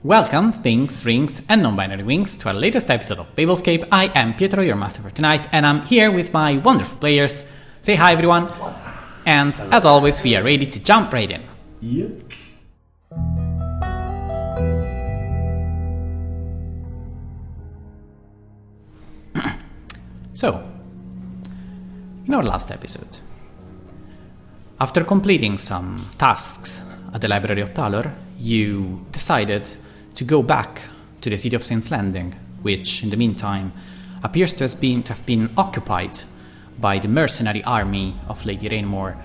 Welcome, things, rings, and non-binary wings, to our latest episode of FableScape. I am Pietro, your master for tonight, and I'm here with my wonderful players. Say hi, everyone. And as always, we are ready to jump right in. Yep. So, in our last episode, after completing some tasks at the Library of Talor, you decided to go back to the city of Saint's Landing, which, in the meantime, appears to have been occupied by the mercenary army of Lady Rainmore,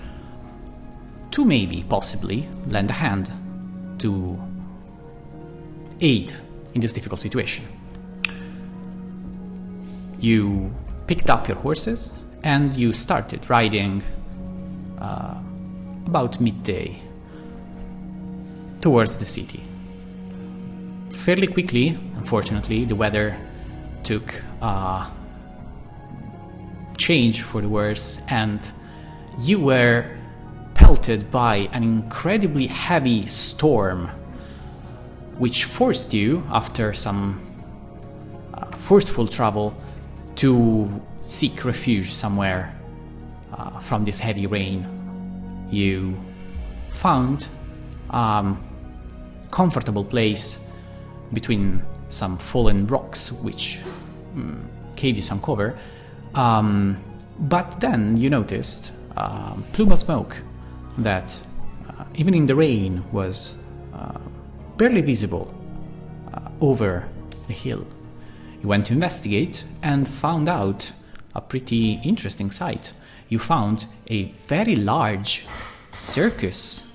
to maybe, possibly, lend a hand to aid in this difficult situation. You picked up your horses and you started riding about midday towards the city. Fairly quickly, unfortunately, the weather took a change for the worse, and you were pelted by an incredibly heavy storm, which forced you, after some forceful travel, to seek refuge somewhere from this heavy rain. You found a comfortable place between some fallen rocks, which gave you some cover. But then you noticed a plume of smoke that, even in the rain, was barely visible over the hill. You went to investigate and found out a pretty interesting sight. You found a very large circus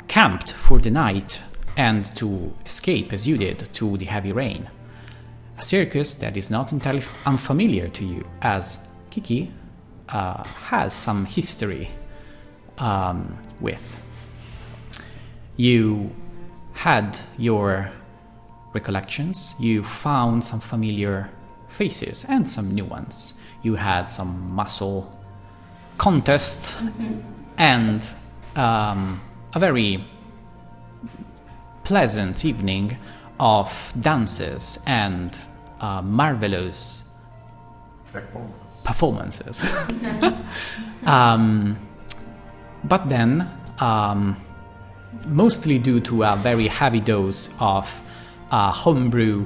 camped for the night and to escape, as you did, to the heavy rain. A circus that is not entirely unfamiliar to you, as Kiki has some history with. You had your recollections, you found some familiar faces and some new ones. You had some muscle contests and a very pleasant evening of dances and marvelous performances. But then, mostly due to a very heavy dose of homebrew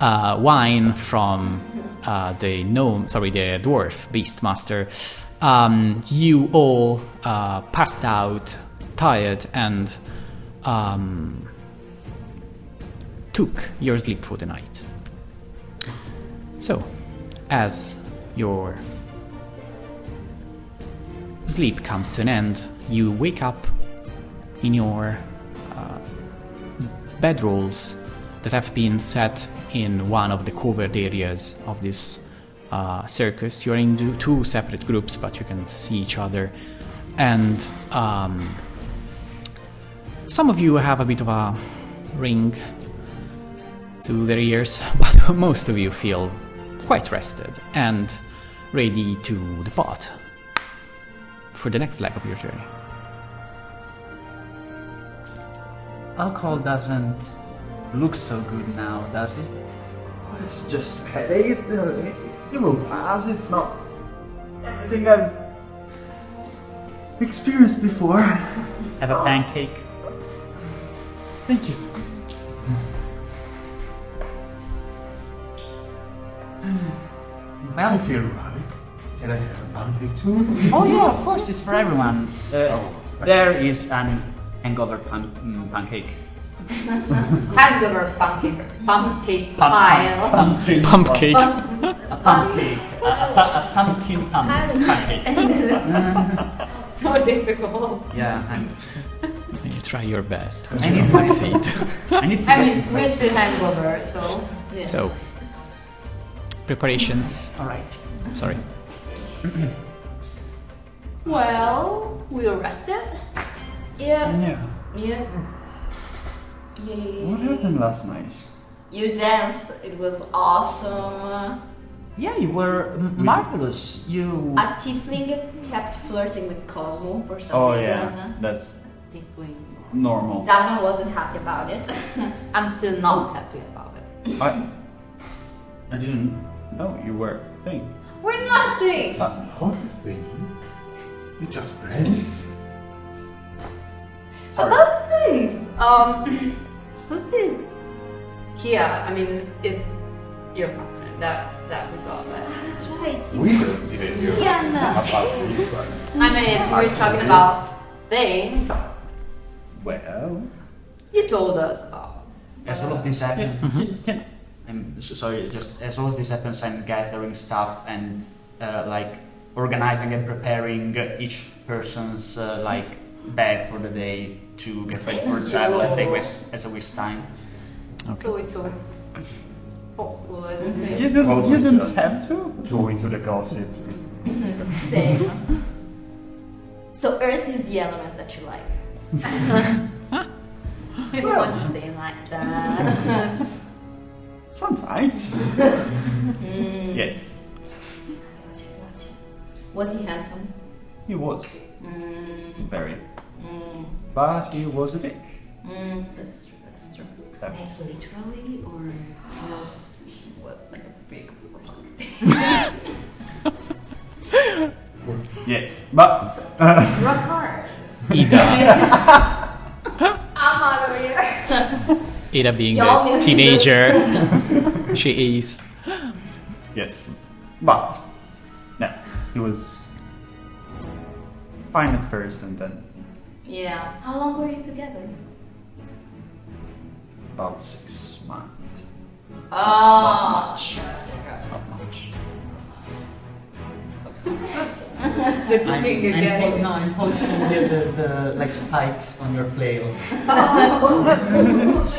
wine from the dwarf beastmaster, you all passed out, tired, and took your sleep for the night. So, as your sleep comes to an end, you wake up in your bedrolls that have been set in one of the covered areas of this circus. You're in two separate groups, but you can see each other. And some of you have a bit of a ring to their ears, but most of you feel quite rested and ready to depart for the next leg of your journey. Alcohol doesn't look so good now, does it? It's just a headache. It will pass. It's not anything I've experienced before. Have a pancake? Thank you. I feel right. Can I have a pancake too? Oh yeah, of course, it's for everyone. There is an hangover pancake. Hangover pancake pile. Pumpkin. A pancake. A pumpkin pancake. So difficult. Yeah, You try your best, but I you need don't to- succeed. With the hangover, so yeah. So, preparations. alright. Sorry. Well, we were rested. Yeah. Yeah. What happened last night? You danced. It was awesome. Yeah, you were marvelous. You. A tiefling kept flirting with Cosmo for some Oh reason. yeah, that's Tiefling. normal. That one wasn't happy about it. I'm still not happy about it. I didn't know you were a thing. We're nothing! What thing? You're just friends. About things! Who's this? Kia, I mean, is your partner that we got, right? That's right. We don't even hear Yeah, about this one. I mean, we're talking about things. Well, You told us about. As all of this happens, can I'm sorry, just as all of this happens, I'm gathering stuff and like organizing and preparing each person's like bag for the day to get ready for Thank travel you. as they waste time. It's always so thoughtful, I think. you didn't have to. Join to the gossip. Same. So Earth is the element that you like. You want to stay like that. Sometimes. Yes, Was he handsome? he was very, Mm, but he was a dick. that's true, that's true. So, Like literally or just He was like a big rock. yes, but rock hard. Ida. I'm out of here. Ida being Y'all the need teenager she is. yes, but no, he was fine at first, and then Yeah. How long were you together? about 6 months. Oh. Not much. Not much. The cooking again. I'm polishing the like spikes on your flail.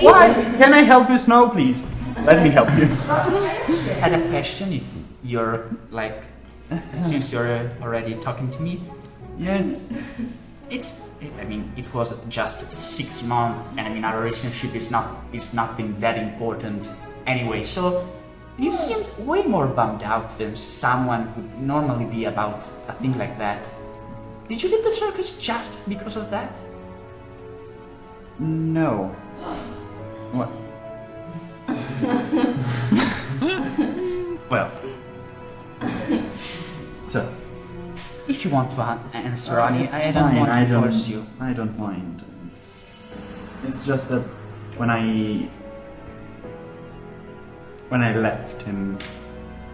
Why? Can I help you, Snow, please? Let me help you. I had a question. If you're like, since you're already talking to me, Yes. I mean, it was just 6 months, and I mean, our relationship is nothing that important anyway. So you seemed way more bummed out than someone would normally be about a thing like that. Did you leave the circus just because of that? No. What? Well. So. If you want to answer, Annie, I don't want to force you. I don't mind. It's just that when I left him,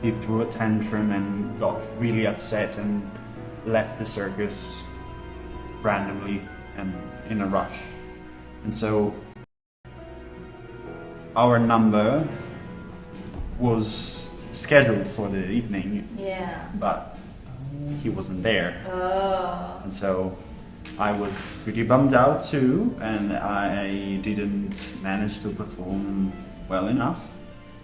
he threw a tantrum and got really upset and left the circus randomly and in a rush. And so our number was scheduled for the evening, Yeah. but he wasn't there. Oh. And so I was pretty bummed out too, and I didn't manage to perform well enough.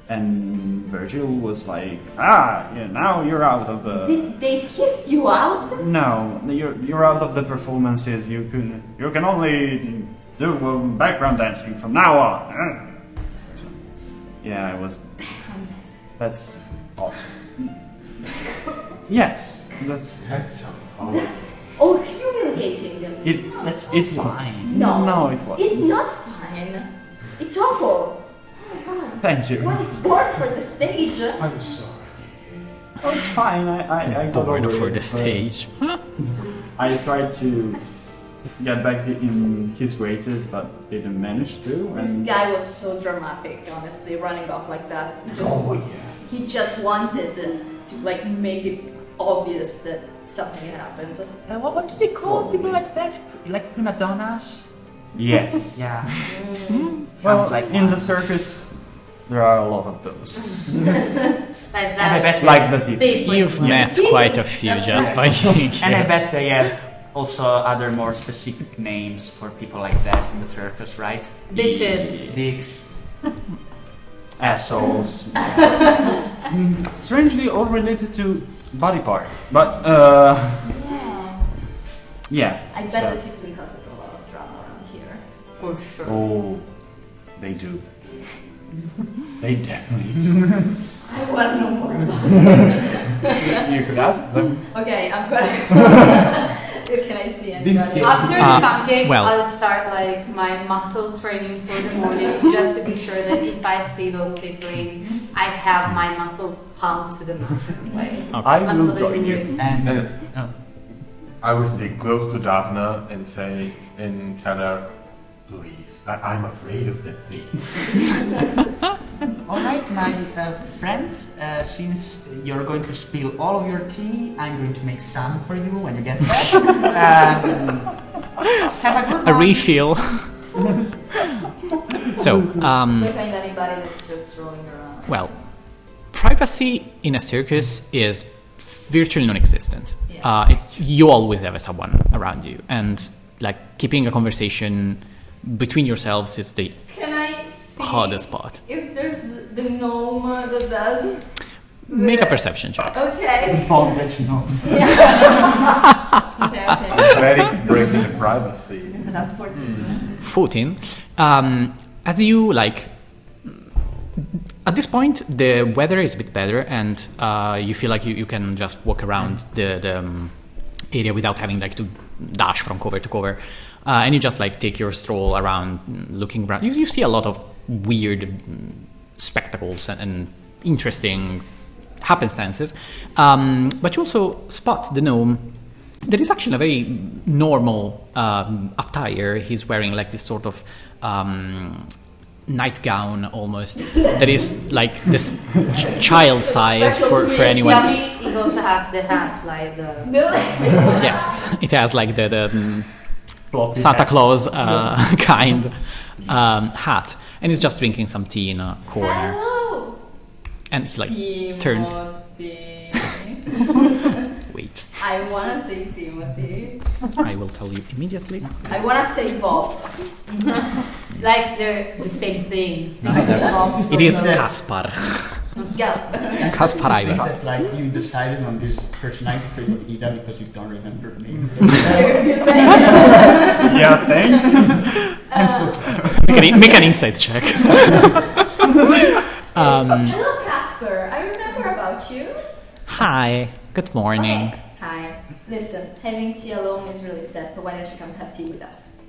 And Virgil was like, yeah, now you're out of the... Did they kick you out? No, you're out of the performances. You can only do background dancing from now on. So, yeah, I was... That's awesome. Yes, that's... Oh, humiliating. It's fine. No, it wasn't. It's not fine. It's awful. Oh my god. Thank you. One is born for the stage. I'm sorry. Oh, it's fine. I got Born over for it, the but stage. I tried to get back in his graces, but didn't manage to. This And guy was so dramatic, honestly, running off like that. Oh yeah. He just wanted to like make it obvious that something had happened. What do they call people like that? Like prima donnas? yes. Yeah. Well, Sounds like in one. the circus, there are a lot of those. Like And I that. bet Like the thief. You've met quite a few just by being And I here. bet they have also other more specific names for people like that in the circus, right? Bitches. Dicks. Assholes. Strangely, all related to body parts. But, Yeah. yeah. I bet so- that typically causes a lot of drama around here. For sure. Oh, they do. They definitely. I want to know more about it. You could ask them. Okay, I'm gonna Can I see anybody? After the FableScape, well- I'll start like my muscle training for the morning just to be sure that if I see those tiefling, I have my muscle pumped to the maximum way. I will Until join they you. do it. And I will stay close to Daphne and say in Canada, please, I'm afraid of that thing. all right, my friends. Since you're going to spill all of your tea, I'm going to make some for you when you get back. Have a good A one. refill. So, Can I find anybody that's just rolling around? well, privacy in a circus is virtually non-existent. Yeah. You always have someone around you, and like keeping a conversation between yourselves is the Can I see hardest part. if there's the gnome that does? Make a perception check. Okay. Bondage, no. Okay. Very breaking the privacy. 14. As you like, at this point, the weather is a bit better, and you feel like you can just walk around the area without having like to dash from cover to cover, and you just like take your stroll around, looking around. You see a lot of weird spectacles and interesting happenstances, but you also spot the gnome. There is actually a very normal attire. He's wearing like this sort of nightgown almost that is like this child size for anyone. Yummy, it also has the hat, like the... No. Yes, it has like the Floppy Santa hat. Claus kind hat, and he's just drinking some tea in a corner, Hello. and he like turns. Timothy. Wait, I wanna say Timothy. I will tell you immediately. I wanna say Bob. Like they're the same thing. It is Kaspar. Gasper. Kaspar Ivy. That like you decided on this personality for your Ida because you don't remember the names. Yeah, thank you. I'm so Make an insight check. Hello, Casper. I remember about you. Hi. Good morning. Okay. Hi. Listen, having tea alone is really sad, so why don't you come have tea with us?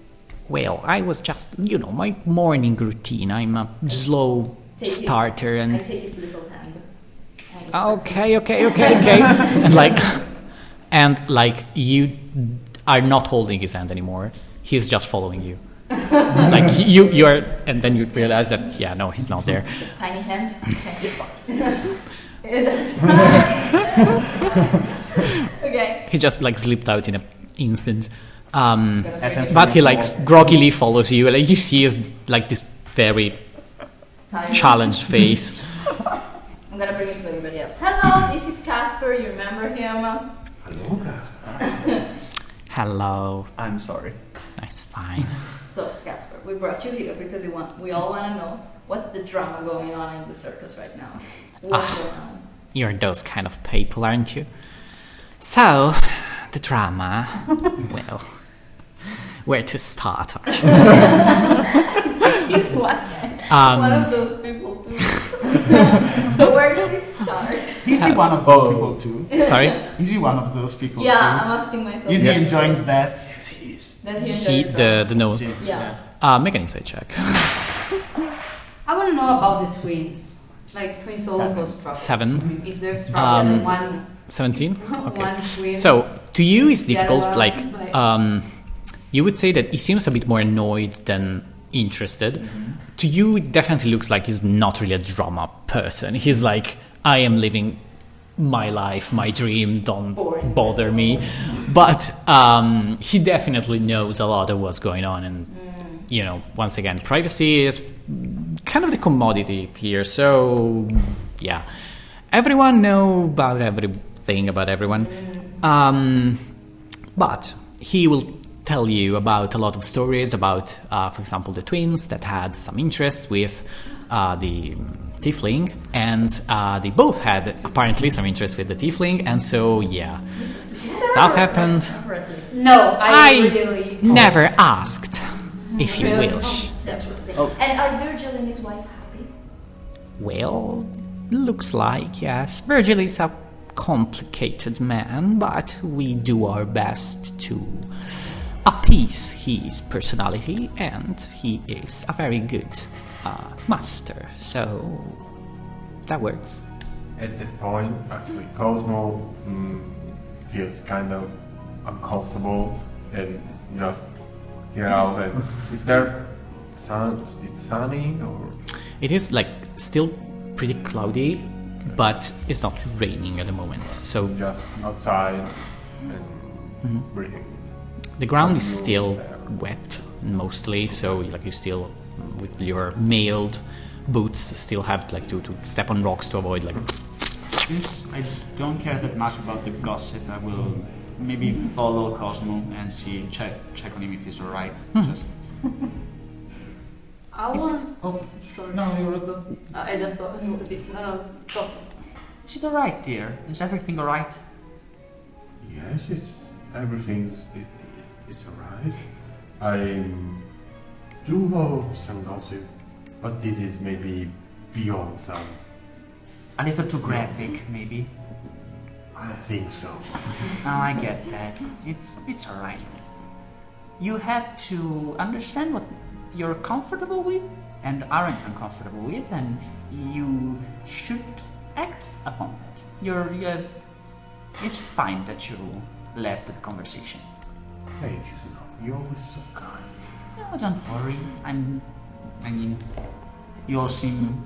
Well, I was just, my morning routine. I'm a slow Take it. starter, I and take his little hand. And okay. and like you are not holding his hand anymore. He's just following you. Like you are, and then you realize that no, he's not there. Tiny hands. Okay. He just like slipped out in an instant. But he like groggily follows you. Like you see his like this very Tiny. challenged face. I'm gonna bring it to everybody else. Hello, this is Casper. You remember him? Hello, guys. Hello. I'm sorry. It's fine. So, Casper, we brought you here because we all want to know what's the drama going on in the circus right now. What's going on? You're those kind of people, aren't you? So, the drama. Well, where to start? He's one of those people too. Where do we start? Is he one of those people too? Sorry? Is he one of those people Yeah, too? I'm asking myself. Is he enjoying that? Yes, he is. Does he enjoy The no. Yeah. Make an insight check. I want to know about the twins. Like twins all cause trouble. 7. If there's trouble, one 17. Okay. one twin. So to you, it's Get difficult. along, Like, like- you would say that he seems a bit more annoyed than interested. To you, it definitely looks like he's not really a drama person. He's like, I am living my life, my dream. Don't Boring. bother me. But he definitely knows a lot of what's going on, and once again, privacy is kind of the commodity here. So yeah, everyone know about everything about everyone. But he will tell you about a lot of stories about, for example, the twins that had some interest with the tiefling, and they both had apparently some interest with the tiefling, and so stuff happened. No, I I really never asked, if you Really? wish. Oh, that's interesting. And are Virgil and his wife happy? Well, looks like, yes. Virgil is a complicated man, but we do our best to appease his personality, and he is a very good master, so that works. At that point, actually, Cosmo feels kind of uncomfortable and just get out. And is there sun? It's sunny or? It is like still pretty cloudy, but it's not raining at the moment. So Just outside and breathing. the ground is still wet mostly. So like you still, with your mailed boots, still have like to step on rocks to avoid like. Since I don't care that much about the gossip, I will maybe follow Cosmo and check on him if he's alright. Just I Is want. it- oh, Sorry. no, you're good. I just thought. Was it? No. Stop. Is it alright, dear? Is everything alright? Yes, it's alright. I do know some gossip, but this is maybe beyond some. A little too graphic, maybe. I think so. Oh, I get that. It's alright. You have to understand what you're comfortable with and aren't uncomfortable with, and you should act upon that. It's fine that you left the conversation. Thank you. You're always so kind. No, don't worry. I mean, you all seem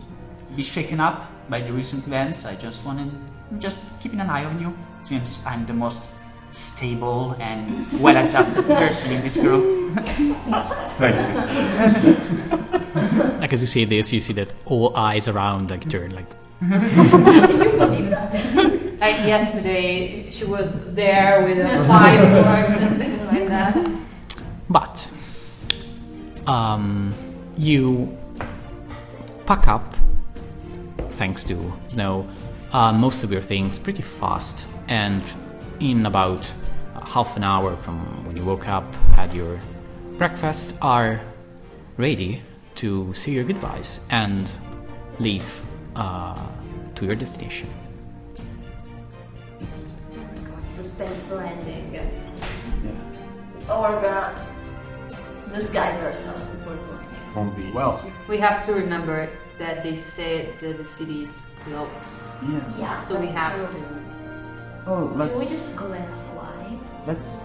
to be shaken up by the recent events. I just wanted keeping an eye on you, since I'm the most stable and well-adapted person in this group. Thank you. Like as you say this, you see that all eyes around like turn like. Like yesterday, she was there with a fireworks and things like that. But you pack up, thanks to Snow, most of your things pretty fast, and in about half an hour from when you woke up, had your breakfast, are ready to say your goodbyes and leave to your destination. So we're going to Saints Landing. Yeah. Or we're gonna disguise ourselves before going. Won't be. Well, We have to remember that they said that the city is closed. yeah. Yeah, So we that's have true. Oh, Can we let's just go and ask why?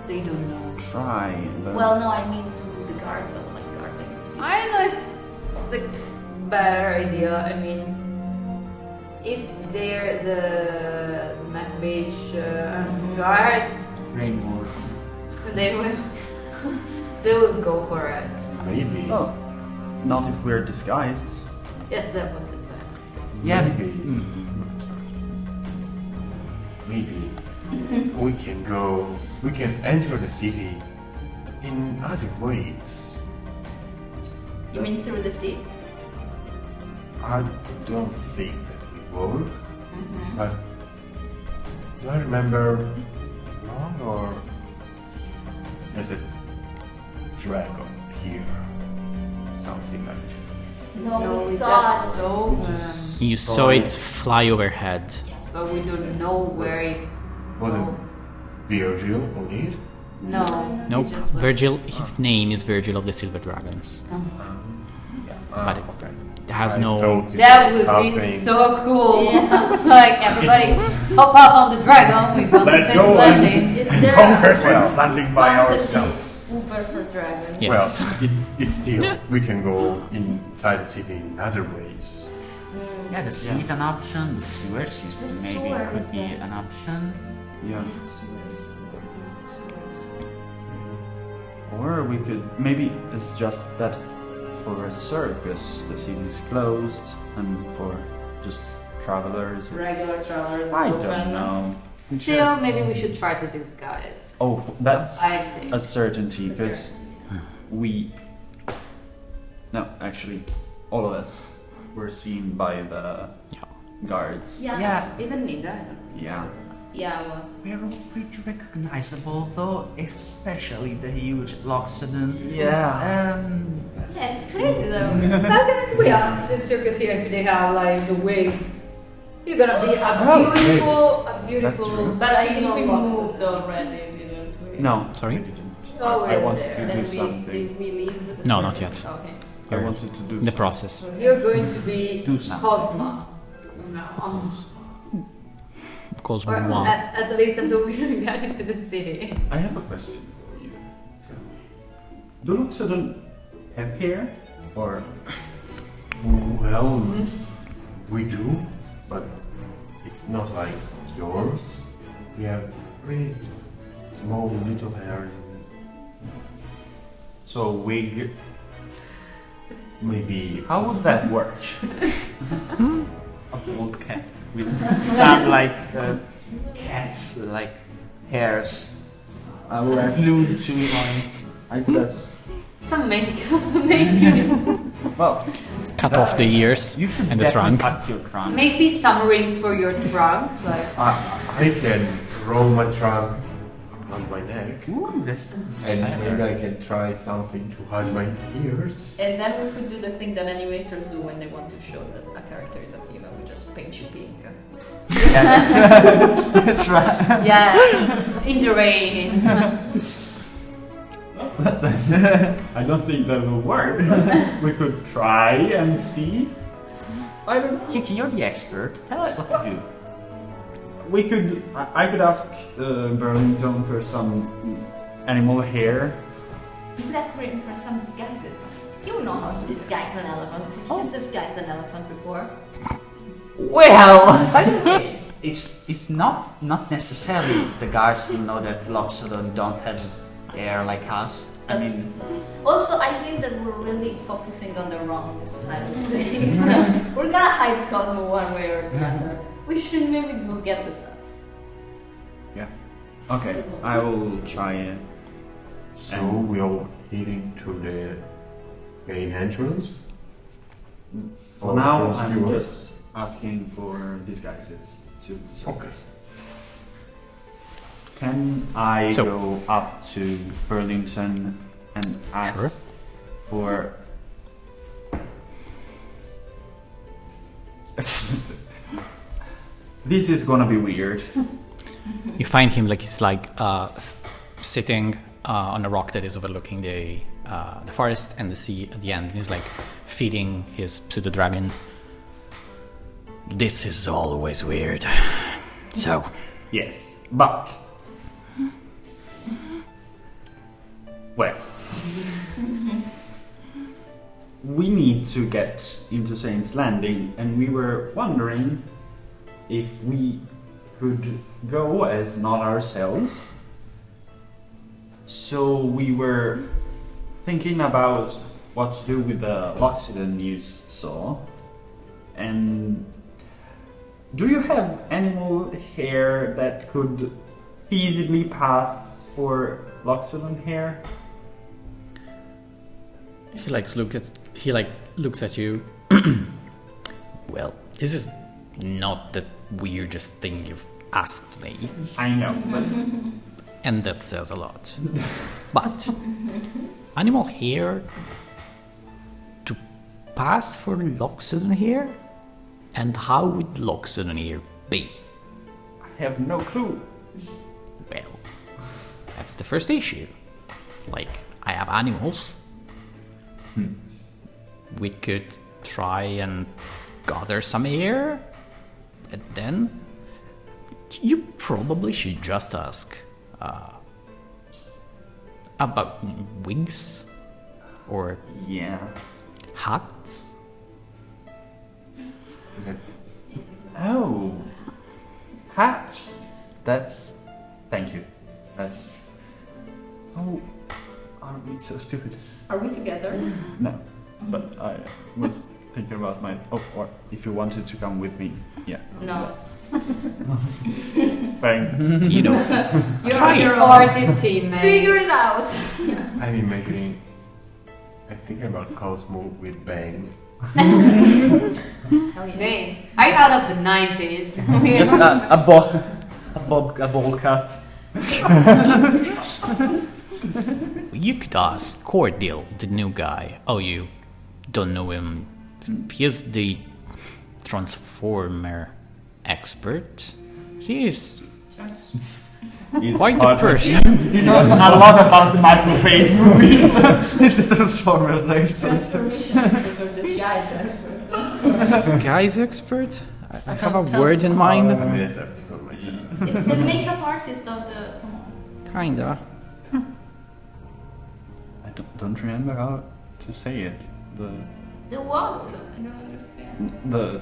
They don't know. try. But Well, no, I mean to the guards. I would like guarding the city. I don't know if it's the better idea. I mean, if they're the Mac Beach guards, Rainbow. they will they will go for us. Maybe. oh, not if we're disguised. Yes, that was the plan. Yeah. Maybe. Maybe we can go. We can enter the city in other ways. You mean through the sea? I don't think that will work. But do I remember wrong, or is it dragon here? Something like that. No, we we saw just it. saw Just You saw it fly overhead. but we don't know where it. Wasn't Virgil on it? No, Nope. it just was. Virgil, his name is Virgil of the Silver Dragons. But it has I no. thought it That was would be happening. so cool. Yeah. Like everybody hop up on the dragon. We go to Let's Saints go Landing. It's there. Conquer Saints Landing by Fantasy ourselves. Uber for dragons. Yes. Well, it's still we can go inside the city in other ways. Yeah, the sea is an option. The sewer system The maybe sewer could is be a- an option. Yeah. Sewers. Where's the sewers? Or we could maybe it's just that for a circus the city is closed, and for just travelers. Regular travelers. I open. don't know. Still, maybe we should try to disguise. Oh, that's I think. a certainty because we. No, actually, all of us were seen by the guards. Yeah. Yeah, Even Nida. Yeah. Yeah, it was. we're all pretty recognizable, though, especially the huge Loxodon. Yeah. Yeah, it's crazy though. We asked the circus here if they have like the wig You're gonna be a beautiful. true. But I think we moved already, didn't we? No, Sorry? we didn't. Oh, I we're wanted there. to Then do something. Did we leave with the No, not circus? yet. Okay. I wanted to do In the something. process. You're going to be Do something. Cosmo. No. Cosmo Or 1. at least until we get into the city. I have a question for you. Do Loxodon have hair? Or Well, we do, but it's not like yours. We have really small little hair. so wig? Maybe How would that work? A bald cat with sound like cats, like hairs I will ask. glued to it. I could ask. Some makeup, maybe. Well, Cut off the ears You should and the definitely trunk. cut your trunk. Maybe some rings for your trunks, like. I can roll my trunk on my neck, Ooh, that's and clever. maybe I can try something to hide my ears. And then we could do the thing that animators do when they want to show that a character is a female. We just paint you pink. That's right. Yeah, in the rain. I don't think that will work. We could try and see. I don't know. Kiki, you're the expert. Tell us what to do. We could. I could ask Burlington for some animal hair. You could ask him for some disguises. He would know how to disguise an elephant. He's disguised an elephant before. Well, by the way, it's not necessarily the guards will know that Loxodon don't have hair like us. I That's- mean, Also, I think that we're really focusing on the wrong side of things. We're gonna hide Cosmo one way or the other. We should maybe go get the stuff. Yeah. Okay. I will try it. So we are heading to the main entrance. For Or now, first I'm you are- just asking for disguises to the circus. Can I So- go up to Burlington and ask Sure. for? This is gonna be weird. You find him like he's like sitting on a rock that is overlooking the forest and the sea at the end. He's like feeding his pseudo dragon. This is always weird. So, Yes, but well, we need to get into Saint's Landing, and we were wondering if we could go as not ourselves. So we were thinking about what to do with the Loxodon news saw. And do you have animal hair that could feasibly pass for Loxodon hair? he looks at you. Well, this is not the weirdest thing you've asked me, I know, but and that says a lot. But animal hair to pass for Loxodon hair? And how would Loxodon hair be? I have no clue. Well, that's the first issue. Like, I have animals. We could try and gather some hair, and then you probably should just ask about wigs or Yeah. hats. That's Oh, hats. That's. Thank you. That's. Oh, are we so stupid? Are we together? No, but I was thinking about my. Oh, or if you wanted to come with me, yeah. No. Thanks. You know, You're Try on it. your Party own. teammate. Figure it out. I'm imagining. I'm thinking about Cosmo with bangs. Hell yes. Man, are you out of the 90s? just a ball cut. you could ask Cordial, the new guy. Oh, you don't know him. He is the Transformer expert. He is He's quite the hard- person. He knows a lot about the microphase movies. He's a Transformers expert. Transformation expert or disguise expert. Disguise expert? I have a word in mind. I'm a skeptical myself. It's the makeup artist of the. Come on. Kinda. I don't remember how to say it. The what? I don't understand. The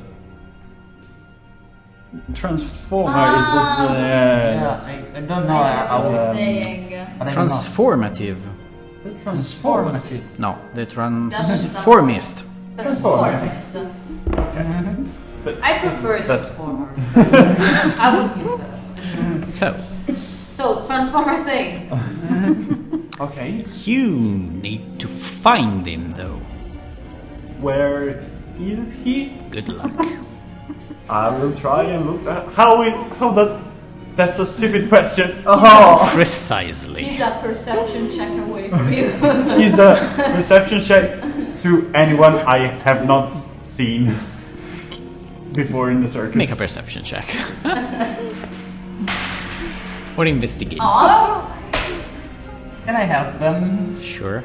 Transformer is this the Yeah, I don't know I how know what you're um, saying. but I don't know. Transformative. The transformative. No, the Doesn't sound- transformist. Transformers. I prefer That's- Transformer. I would use that. So, Transformer thing. Okay. You need to find him, though. Where is he? Good luck. I will try and look at that's a stupid question. Oh, Precisely. He's a perception check away from you. he's a reception check to anyone I have not seen before in the circus. Make a perception check. Or investigate. Oh, Can I help them? Sure.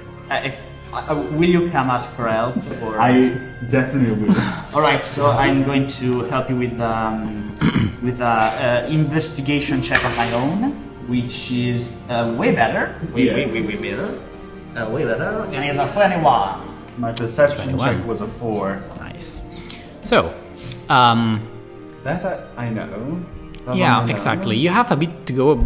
Will you come ask for help? Or? I definitely will. All right, so I'm going to help you with investigation check of my own, which is way better. Way better. Way better. And it's a 21. My perception 21. check was a 4. Nice. So, That I know. That yeah, one I know. exactly. You have a bit to go,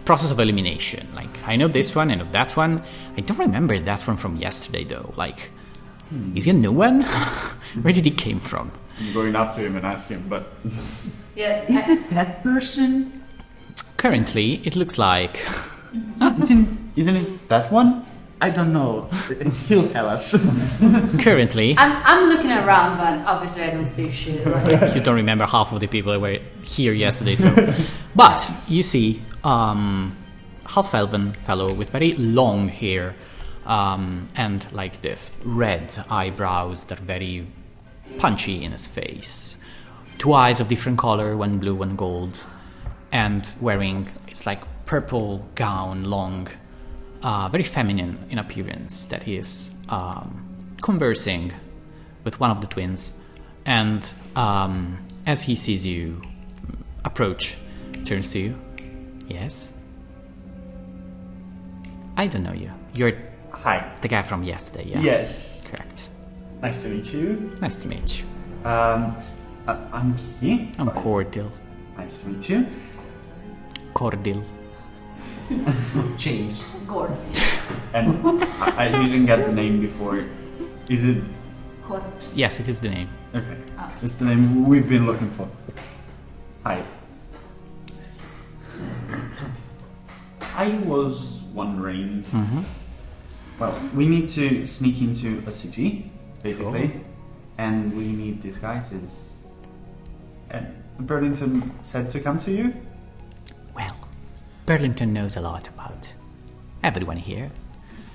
process of elimination. Like, I know this one, I know that one. I don't remember that one from yesterday, though. Like, is he a new one? Where did he came from? I'm going up to him and ask him, but Yes. Is it that person? Currently, it looks like... isn't it that one? I don't know. He'll tell us. Currently, I'm looking around, but obviously I don't see shit. Like, you don't remember half of the people that were here yesterday, so... But, you see, half-elven fellow with very long hair, and like this red eyebrows that are very punchy in his face. 2 eyes of different color, one blue, one gold, and wearing, it's like purple gown, long, very feminine in appearance, that he is conversing with one of the twins, and as he sees you approach, turns to you. Yes? I don't know you. You're Hi. the guy from yesterday, yeah? Yes. Correct. Nice to meet you. Nice to meet you. I'm Kiki. I'm Cordial. Nice to meet you. Cordial. James. Gordon. And I didn't get the name before. Is it? Gordon. Yes, it is the name. Okay. It's the name we've been looking for. Hi. I was wondering. Well, we need to sneak into a city, basically, and we need disguises. And Burlington said to come to you. Well, Burlington knows a lot about everyone here.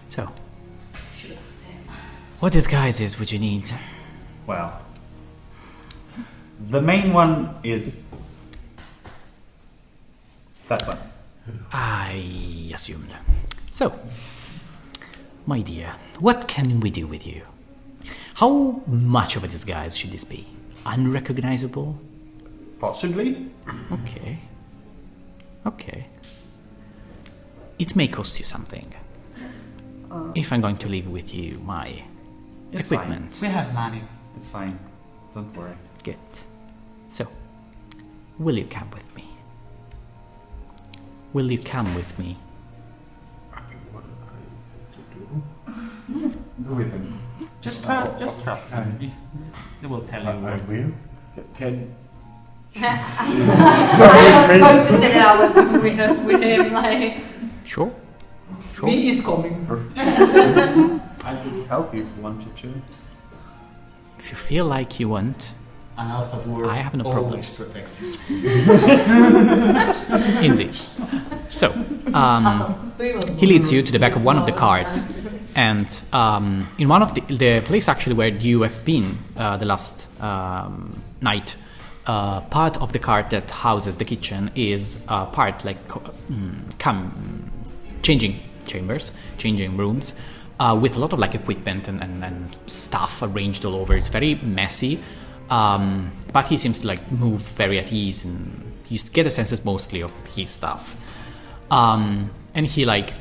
So, what disguises would you need? Well, the main one is that one. I assumed. So, my dear, what can we do with you? How much of a disguise should this be? Unrecognizable? Possibly. Okay. Okay. It may cost you something. If I'm going to leave with you my It's equipment. We have money. It's fine. Don't worry. Good. So, will you come with me? Will you come with me? What I to do? Go with him. Just trust them. If they will tell you. I will. Can I was going to say that I was with him, like, Sure. Sure. he's coming. I could help you if you wanted to. If you feel like you want, An alpha dwarf I have no problem. always protects his indeed. So, he leads you to the back of one of the carts, and in one of the place actually where you have been the last night, part of the cart that houses the kitchen is part like changing chambers, changing rooms, with a lot of like equipment and stuff arranged all over. It's very messy, but he seems to like move very at ease, and you get a sense mostly of his stuff. And he like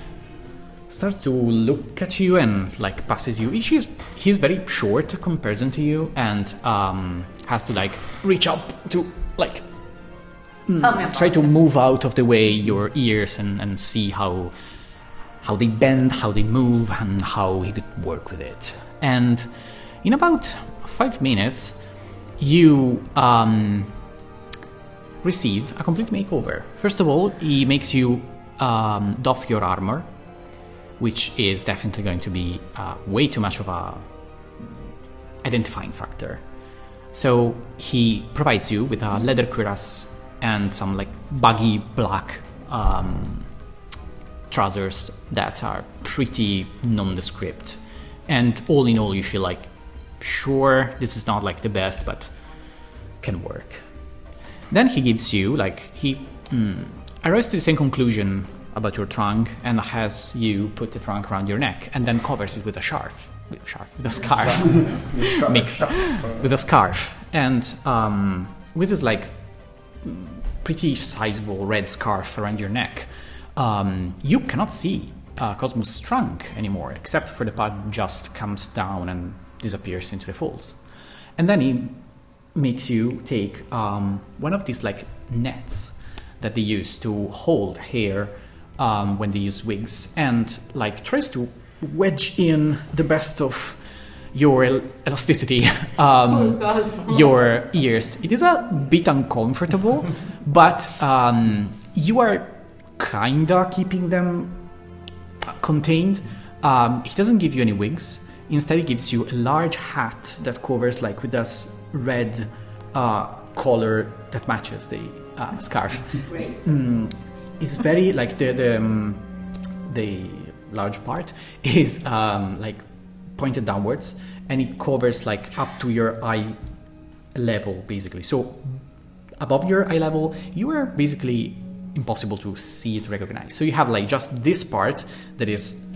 starts to look at you and like passes you. He's very short in comparison to you, and has to like reach up to like try to move out of the way your ears and see how they bend, how they move, and how he could work with it. And in about 5 minutes, you receive a complete makeover. First of all, he makes you doff your armor, which is definitely going to be way too much of a identifying factor. So he provides you with a leather cuirass and some like baggy black trousers that are pretty nondescript. And all in all, you feel like, sure, this is not like the best, but can work. Then he gives you, like, he arrives to the same conclusion about your trunk and has you put the trunk around your neck and then covers it with a scarf. With a scarf. Mixed with a scarf. And with this, like, pretty sizable red scarf around your neck, you cannot see Cosmo's trunk anymore, except for the part that just comes down and disappears into the folds. And then he makes you take one of these like nets that they use to hold hair when they use wigs, and like tries to wedge in the best of your elasticity your ears. It is a bit uncomfortable, but you are kinda keeping them contained. He doesn't give you any wigs. Instead, he gives you a large hat that covers like with this red collar that matches the scarf. Great. It's very like the large part is like pointed downwards, and it covers like up to your eye level basically. So above your eye level, you are basically impossible to see it, recognize. So you have like just this part that is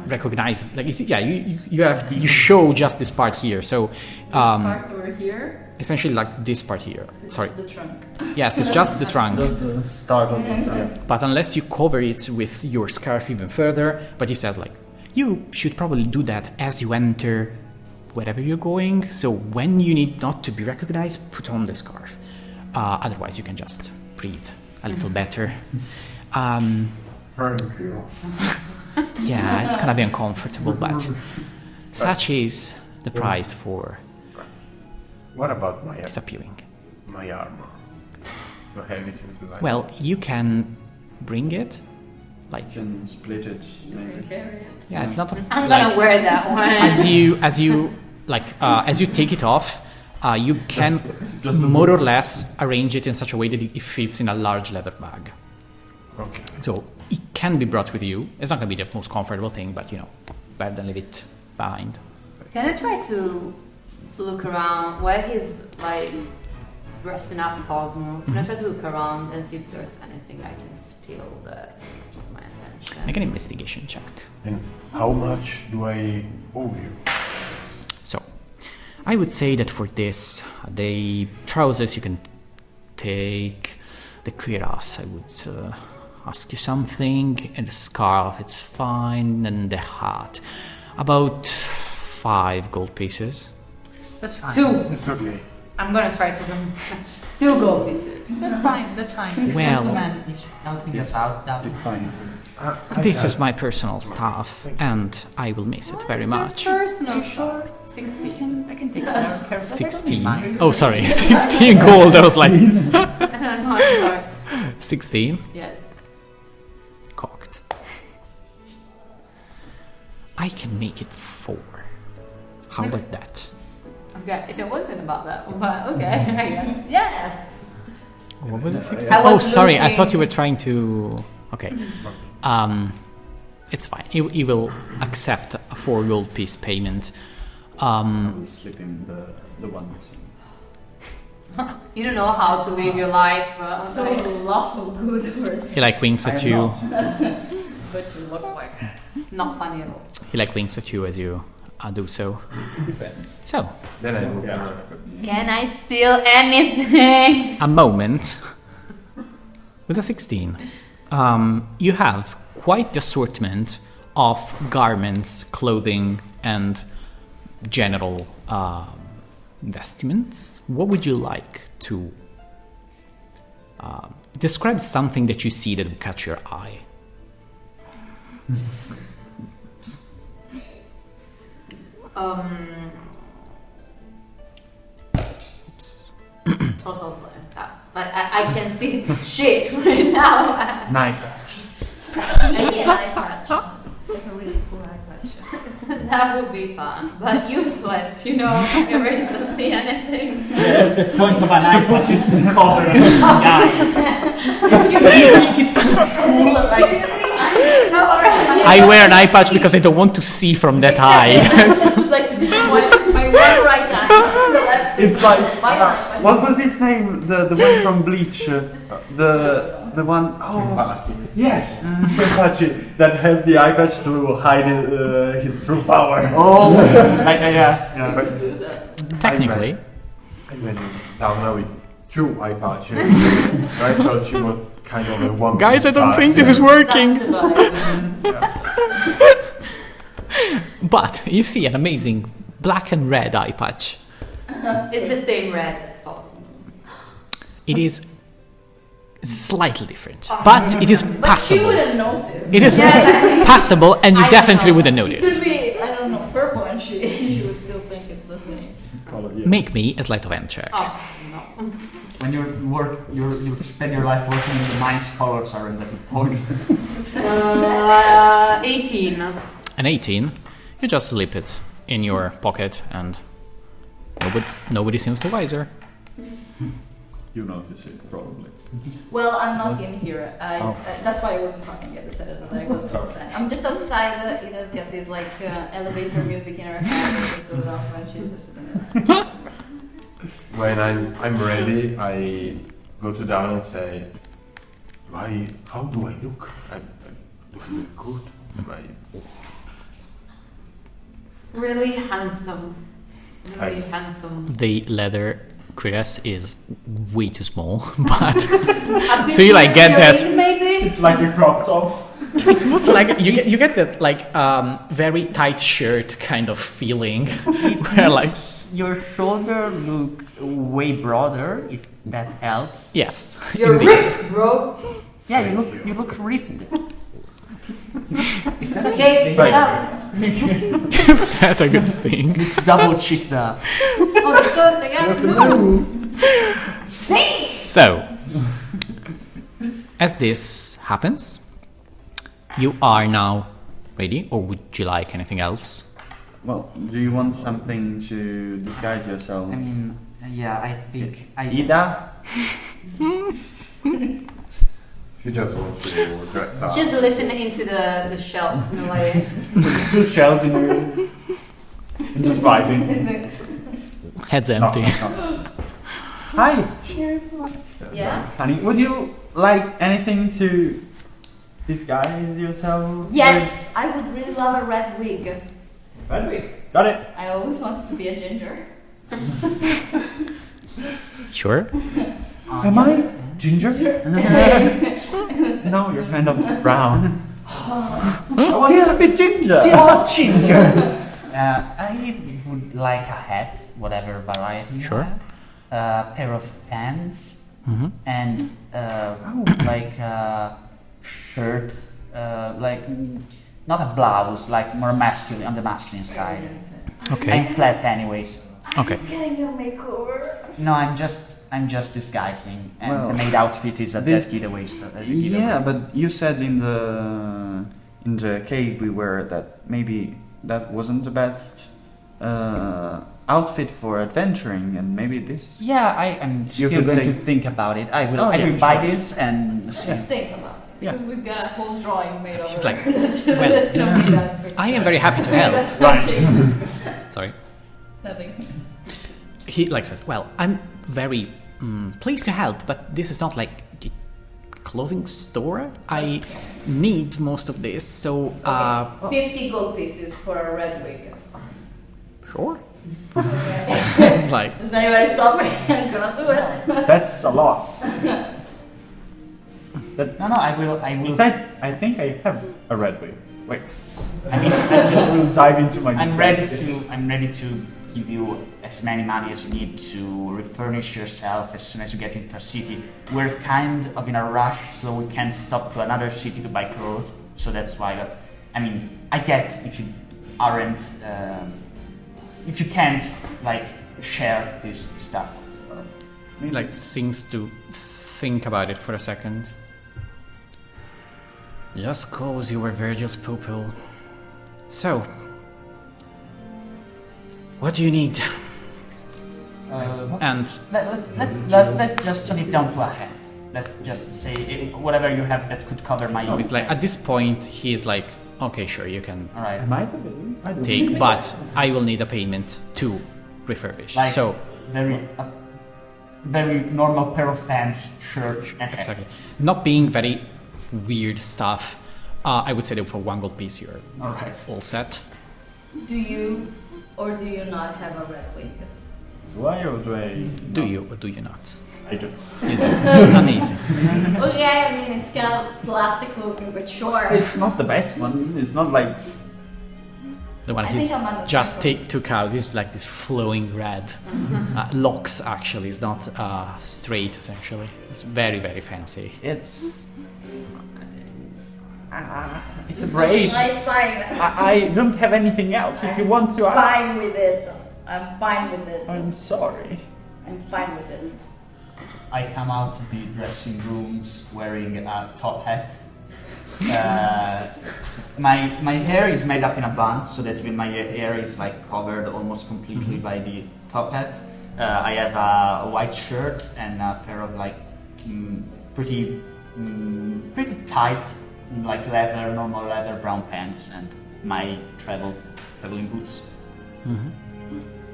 recognizable. Like you show just this part here. So This part over here. essentially like this part here. So Sorry. just the trunk. Yes, it's just the trunk. Just the start of the But unless you cover it with your scarf even further, but he says like, you should probably do that as you enter wherever you're going. So when you need not to be recognized, put on the scarf. Otherwise, you can just breathe a little better. Thank you. Yeah, it's gonna be uncomfortable, but such is the price for What about my disappearing. armor? You have it in the Well, you can bring it, like You can split it, maybe. yeah, it's not. I'm gonna wear that one. As you take it off, you can Just the more or less arrange it in such a way that it fits in a large leather bag. Okay. So it can be brought with you. It's not going to be the most comfortable thing, but better than leave it behind. Can I try to look around while he's like dressing up Cosmo? Can I try to look around and see if there's anything I can steal that catches my attention? Make an investigation check. And how much do I owe you? So, I would say that for this, the trousers you can take, the cuirass I would ask you something, and the scarf it's fine, and the hat about 5 gold pieces. That's fine. 2. It's okay. I'm gonna try to 2 gold pieces. That's fine. That's fine. Well- The man is helping us out. That It's fine. This is my personal stuff, and I will miss it very much. Personal sure. 16. I can take care of it. 16. Oh, sorry, 16 gold. I was like No, I'm sorry. 16. Yes. Cocked. I can make it 4. How about that? Okay, it wasn't about that, but okay, I guess. Yes. What was it? 16? I Oh, was sorry. I looking- thought you were trying to. Okay. It's fine. He will accept a 4 gold piece payment. I will slip in the ones. You don't know how to live your life. So lawful good word. He like winks at you. But you look like Not funny at all. He like winks at you as you do so. Depends. So, Then I move Yeah. forward. Can I steal anything? a moment. With a 16, you have quite the assortment of garments, clothing, and general vestments. What would you like to describe? Something that you see that will catch your eye. Oops. Total blackout. I can see shit right now. Knife. maybe an eye patch. Like a really cool eye patch. That would be fun, but useless, you know. I really don't see anything. That's the point of an eye patch is to cover the guy. You think it's too cool, like I wear an eye patch because I don't want to see from that eye. I just would like to see my one right eye. The left It's is like my eye. what was his name? The one from Bleach. The one. Oh, yes, Kenpachi, that has the eye patch to hide his true power. oh, yeah. But Technically, I went down now with 2 eye patches. I thought she was kind of a one. guys, I don't think this is That's working. the vibe. But you see an amazing black and red eye patch. It's the same red as possible. It is slightly different, but it is But she passable. wouldn't notice. It is Yeah. passable, and you I definitely know. wouldn't It notice. could be, I don't know, purple and she would still think it's the same. Make me a sleight of hand check. Oh, no. When you spend your life working in the mines, colors are in the important. 18. An 18, you just slip it in your pocket, and nobody seems the wiser. You notice it probably. Well, I'm not in here. That's why I wasn't talking. I decided that I was outside. I'm just outside. It has got this like elevator music in her head. It just goes off when she's just sitting there. When I'm ready, I go to down and say, how do I look? Do I look good? Really handsome. Really handsome. The leather cuirass is way too small, but so you like get that. Maybe? It's like a crop top. It's most like you get that like very tight shirt kind of feeling, where like Your shoulder look way broader, if that helps. yes, You're indeed. ripped, bro. Yeah, you look ripped. Is that Okay, Right. Is that a good thing? double check the. Oh, it's closed again. No. So, as this happens, you are now ready, or would you like anything else? Well, do you want something to disguise yourself? I mean, yeah, I think Ida? She just wants to dress up. Just listen into the shelf. You know, like, 2 shells in the room. And just vibing. Head's empty. Hi, Yeah. honey. Would you like anything to disguise yourself? Yes, I would really love a red wig. with? Red wig. Got it. I always wanted to be a ginger. Sure. Am I ginger? No, you're kind of brown. Still a bit ginger. Ginger. I would like a hat, whatever variety you Sure. have, a pair of pants, Hmm. and like a shirt, like not a blouse, like more masculine on the masculine side. Okay. I'm flat anyways. Okay. Getting a makeover. No, I'm just disguising, and Well, the maid outfit is a this- dead giveaway. So Yeah, but you said in the cave we were that maybe that wasn't the best outfit for adventuring, and maybe this. yeah, I am You still could going to take- think about it. I will. Oh, I yeah, will buy sure. this and see. Just think about it. Yeah. Because we've got a whole drawing made of She's it. like, that's well, that's gonna be that. I am very happy to help. Right. Sorry. Nothing. He like says, well, I'm very pleased to help, but this is not like a clothing store. I need most of this, so 50 gold pieces for a red wig. sure. Okay. Like, Does anybody stop me? I'm gonna do it. That's a lot. No, I will. Besides, I think I have a red wig. Wait. I mean, I will dive into my. I'm ready to give you as many money as you need to refurnish yourself as soon as you get into a city. We're kind of in a rush, so we can't stop to another city to buy clothes. So that's why. But I mean, I get if you aren't, if you can't like share this stuff. he like seems to think about it for a second. Just cause you were Virgil's pupil. So, what do you need? And Let's just turn it down to a hat. Let's just say whatever you have that could cover my. it's like at this point he is like, okay, sure, you can All right. Am I the villain? I don't take, think but I will need a payment to refurbish. Like So, very normal pair of pants, shirt, and hat. exactly, not being very weird stuff. I would say that for 1 gold piece you're All right. all set. Do you or do you not have a red wig? Do I or do I? Do you or do you not? I do. You do. Amazing. Okay, I mean it's kind of plastic looking, but sure. It's not the best one. It's not like. The one I he's think I'm under just control. took out is like this flowing red. Locks actually, it's not straight essentially. It's very, very fancy. It's a braid. It's fine. I don't have anything else. If you want to, Fine with it. I'm fine with it. I'm sorry. I'm fine with it. I come out of the dressing rooms wearing a top hat. My hair is made up in a bun, so that even my hair is like covered almost completely by the top hat. I have a white shirt and a pair of like pretty tight, like normal leather brown pants, and my traveling boots.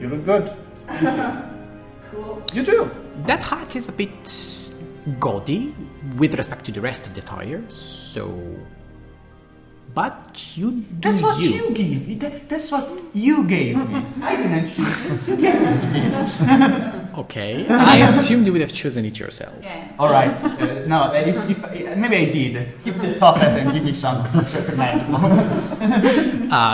You look good. Cool. You do. That hat is a bit gaudy with respect to the rest of the attire, so... But you do That's what you gave me. That's what you gave me. I didn't choose this. You gave it to me. Okay, I assumed you would have chosen it yourself. Yeah. All right. No, if maybe I did. Keep the top hat and give me something recognizable.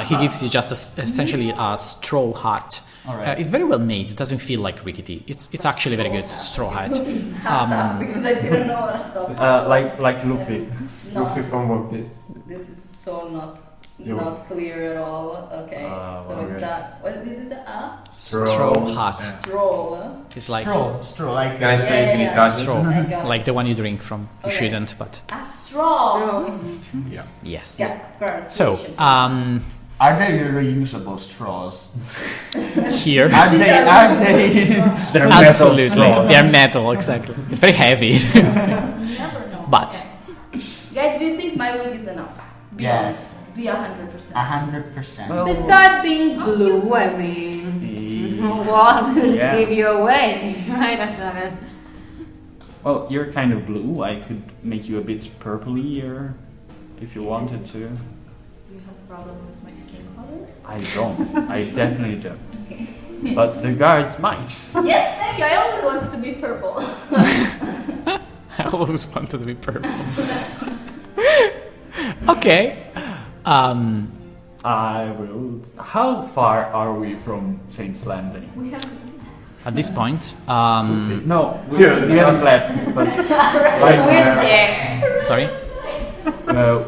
He gives you just essentially a straw hat. All right. It's very well made. It doesn't feel like rickety. It's actually very good straw hat. Hats up, because I didn't know what I thought. Like Luffy. No, Luffy from One Piece. this is so not You- clear at all. Okay, so okay. it's a what is it? A Straw hat. stroll. It's like straw, like Can I say it in Yeah. Italian? straw, I got it. like the one you drink from. You Okay. shouldn't, but A straw. Yeah. yes. Yeah, So, pronunciation. are they reusable straws? here. Are they? They're metal Absolutely, straws. they're metal. Exactly. It's very heavy. You never know. But- Okay. Guys, do you think my wig is enough? Be Yes. honest. Be 100%. 100%. Besides being blue, I mean, what could Yeah. give you away? I don't know. Well, you're kind of blue. I could make you a bit purplier if you wanted to. You have a problem with my skin color? I don't. I definitely don't. But the guards might. Yes, thank you. I always wanted to be purple. I always wanted to be purple. Okay. I will. How far are we from Saint's Landing? We have At this point, No, we Yeah. haven't left. But We're there. sorry.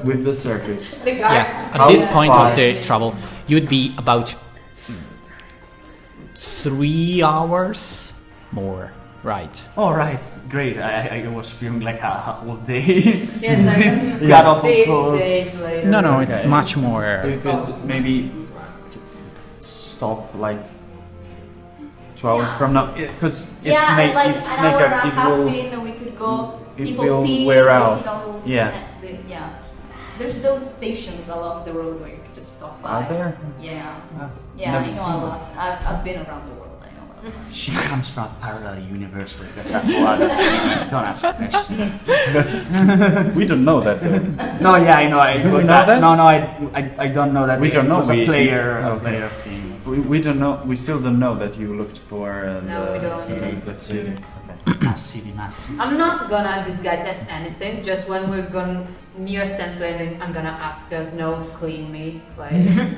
with the circus. The guard. Yes, at How this point far? of the travel, you would be about 3 hours more. Right. All right, great. I was feeling like a whole day. Yes, I Got off of can clothes. days later. No, it's Okay. much more. We could maybe stop like 2 hours Yeah. from now, because it's yeah, make like it's an make hour and a it half will. in, and we could go. it People will pee, wear they out. eat all those Yeah. yeah. There's those stations along the road where you could just stop by. Are there? Yeah. Ah, Yeah, never I know seen a them. lot. I've been around the world. I know a She comes from a parallel universe where that water. Don't ask questions. We don't know that. No, yeah, I know. Do we know that? No, I don't know that. We don't know. It was a player Okay. thing. We don't know. We still don't know that you looked for. No, we don't. Let's see. Massive. I'm not gonna disguise as anything. Just when we're going near Stan's Landing, I'm gonna ask us, no, clean me. Like,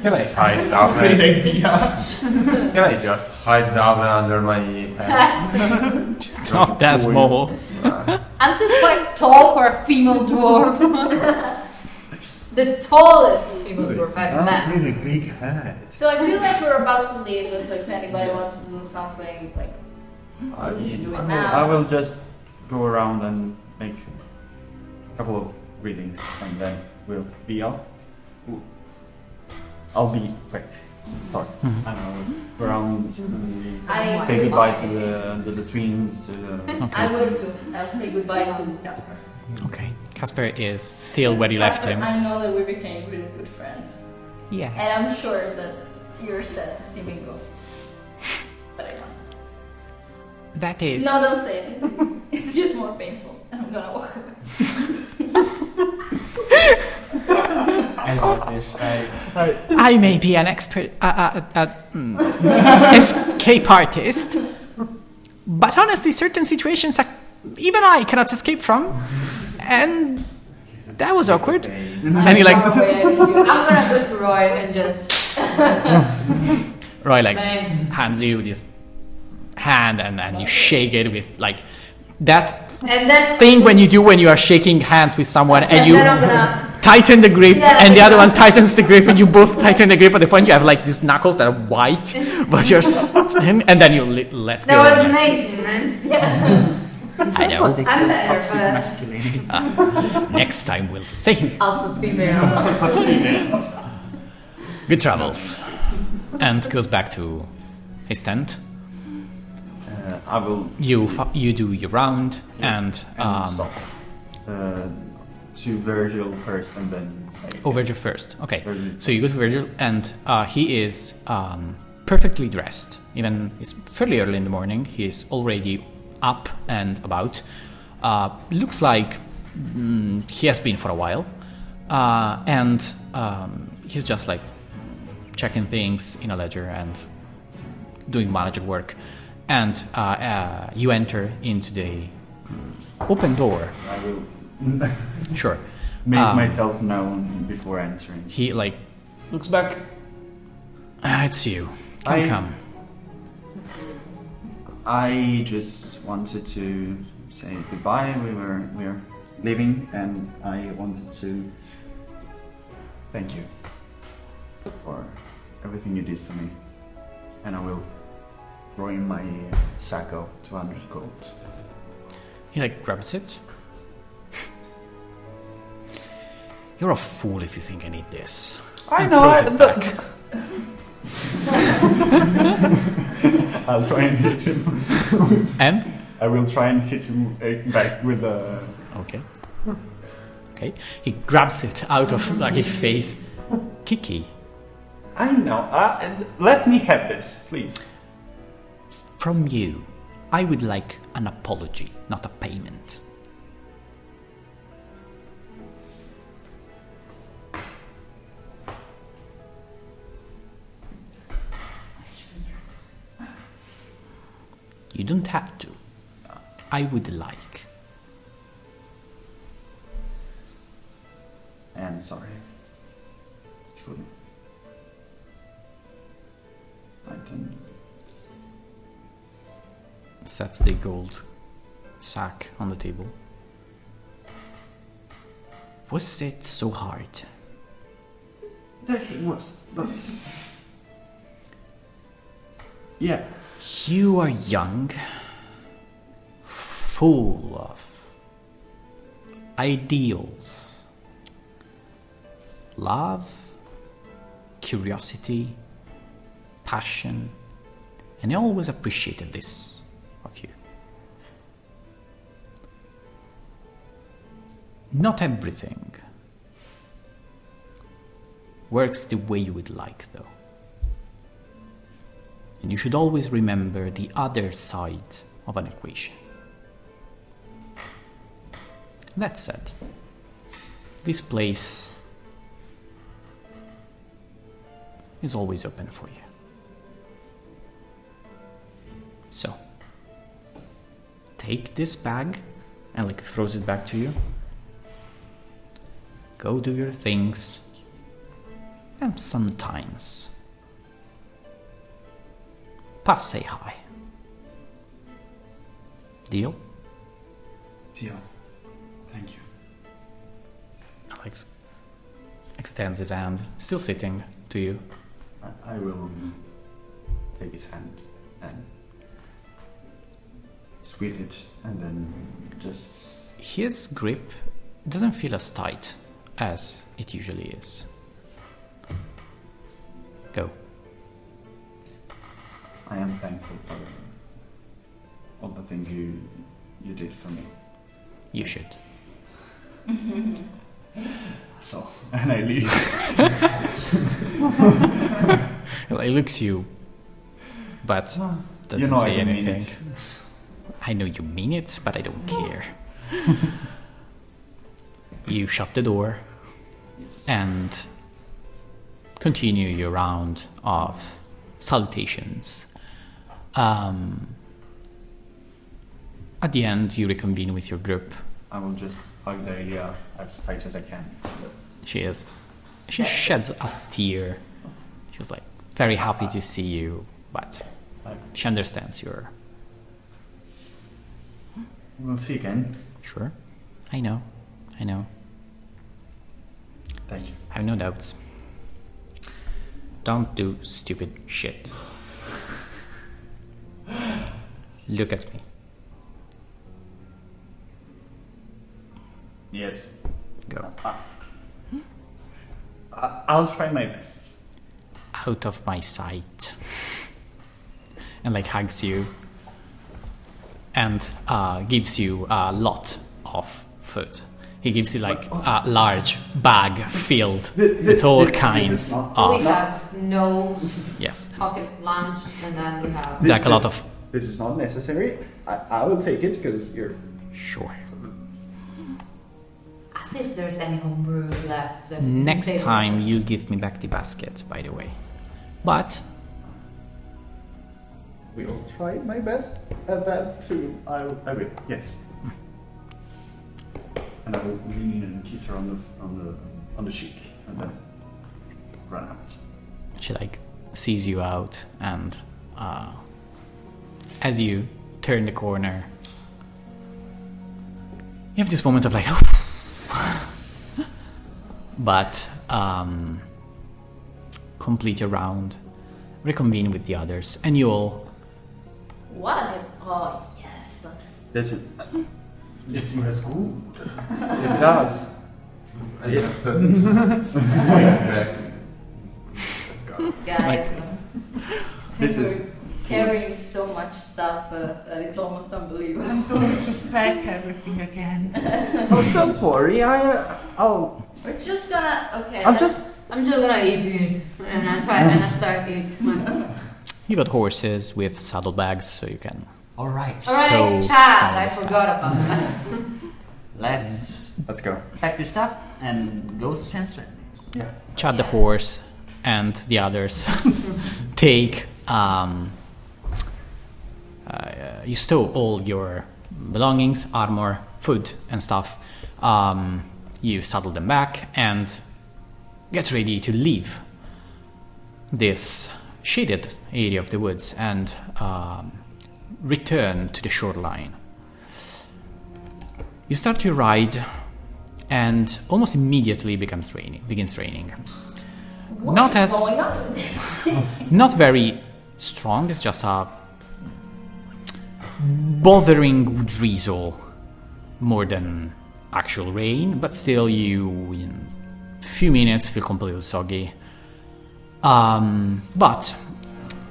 Can I hide down? Can I just hide down under my pants? Just not that small. I'm still quite tall for a female dwarf. The tallest female dwarf I've met. Really big head. So I feel like we're about to leave, so if anybody wants to do something, like, they should do it I now. will just go around and make a couple of readings, and then we'll be off. I'll be quick. Sorry. I don't know. Go around. I Say goodbye to the twins. I will too. I'll say goodbye to Casper. Okay. Casper is still where you left him. I know that we became really good friends. And Yes. I'm sure that you're sad to see me go. But I must. That is. No, don't say anything. It's just more painful. And I'm gonna walk away. I love this. I may be an expert escape artist, but honestly, certain situations that even I cannot escape from, and that was awkward. And he like I'm gonna go to Roy and just. Roy like Man. hands you this hand, and you shake it with like that And then. thing when you are shaking hands with someone and you then I'm gonna. tighten the grip, Yeah, and the other one exactly. tightens the grip, and you both tighten the grip. At the point, you have like these knuckles that are white, but and then you let go. That was amazing, man. I know. I'm better, Toxic but- masculinity. Next time we'll see. Alpha female. Good travels. And goes back to his tent. I will You do your round, and stop. To Virgil first, and then. Virgil first. Okay, Virgil. so you go to Virgil, and he is perfectly dressed. Even it's fairly early in the morning. He is already up and about. Looks like he has been for a while, and he's just like checking things in a ledger and doing manager work. And you enter into the open door. I will Sure. make myself known before entering. He like looks back. It's you. Come. I just wanted to say goodbye. We're leaving, and I wanted to thank you for everything you did for me. And I will throw in my sack of 200 gold. He like grabs it. You're a fool if you think I need this. I And know. throws it back. I'll try and hit him. And I will try and hit him back with a. okay, he grabs it out of like his face. Kiki, I know. And let me have this, please. from you, I would like an apology, not a payment. You don't have to. I would like. I am sorry. Truly. I can. Sets the gold sack on the table. Was it so hard? That was. But. Yeah. You are young, full of ideals, love, curiosity, passion, and I always appreciated this of you. Not everything works the way you would like, though. And you should always remember the other side of an equation. That said, this place is always open for you. So, take this bag and like throws it back to you. Go do your things. And sometimes pass say hi. Deal? Deal. Thank you. Alex extends his hand, still sitting to you. I will take his hand and squeeze it, and then just... His grip doesn't feel as tight as it usually is. Go. I am thankful for all the things you did for me. You should. So, and I leave. Well, he looks you, but doesn't You know say I don't mean anything. I know you mean it, but I don't care. You shut the door Yes. and continue your round of salutations. At the end, you reconvene with your group. I will just hug Delia as tight as I can. She sheds a tear. She was like very happy to see you, but she understands you're We'll see again. sure. I know. Thank you. I have no doubts. Don't do stupid shit. Look at me. Yes. Go. I'll try my best. Out of my sight. And like hugs you. And gives you a lot of food. He gives you like a large bag filled with all kinds So we of... have no Yes. pocket lunch, and then we have. Like a lot of... This is not necessary. I will take it because you're... Sure. As if there's any homebrew left. that we can Next save time us. you give me back the basket, by the way. But We'll try my best at that too. I will. Yes. And I will lean and kiss her on the cheek, and then run out. she like sees you out, and as you turn the corner, you have this moment of like, but complete your round, reconvene with the others, and you all... What is? Oh yes. That's it. It smells good. It does. Let's go. Guys, This is... carrying so much stuff that it's almost unbelievable. I'm going to pack everything again. Oh, don't worry. I'll. We're just gonna. Okay. I'm just gonna eat it, and I start eat. You got horses with saddlebags, so you can... Alright, Alright, Stow chat. some of I the stuff. forgot about that. let's go. pack this stuff and go to Sands Landing. Yeah. Chad the horse and the others take... you stow all your belongings, armor, food and stuff. You saddle them back and get ready to leave this shaded area of the woods and return to the shoreline. You start your ride and almost immediately begins raining. What is going on with this? Not very strong, it's just a bothering drizzle more than actual rain, but still you in a few minutes feel completely soggy. But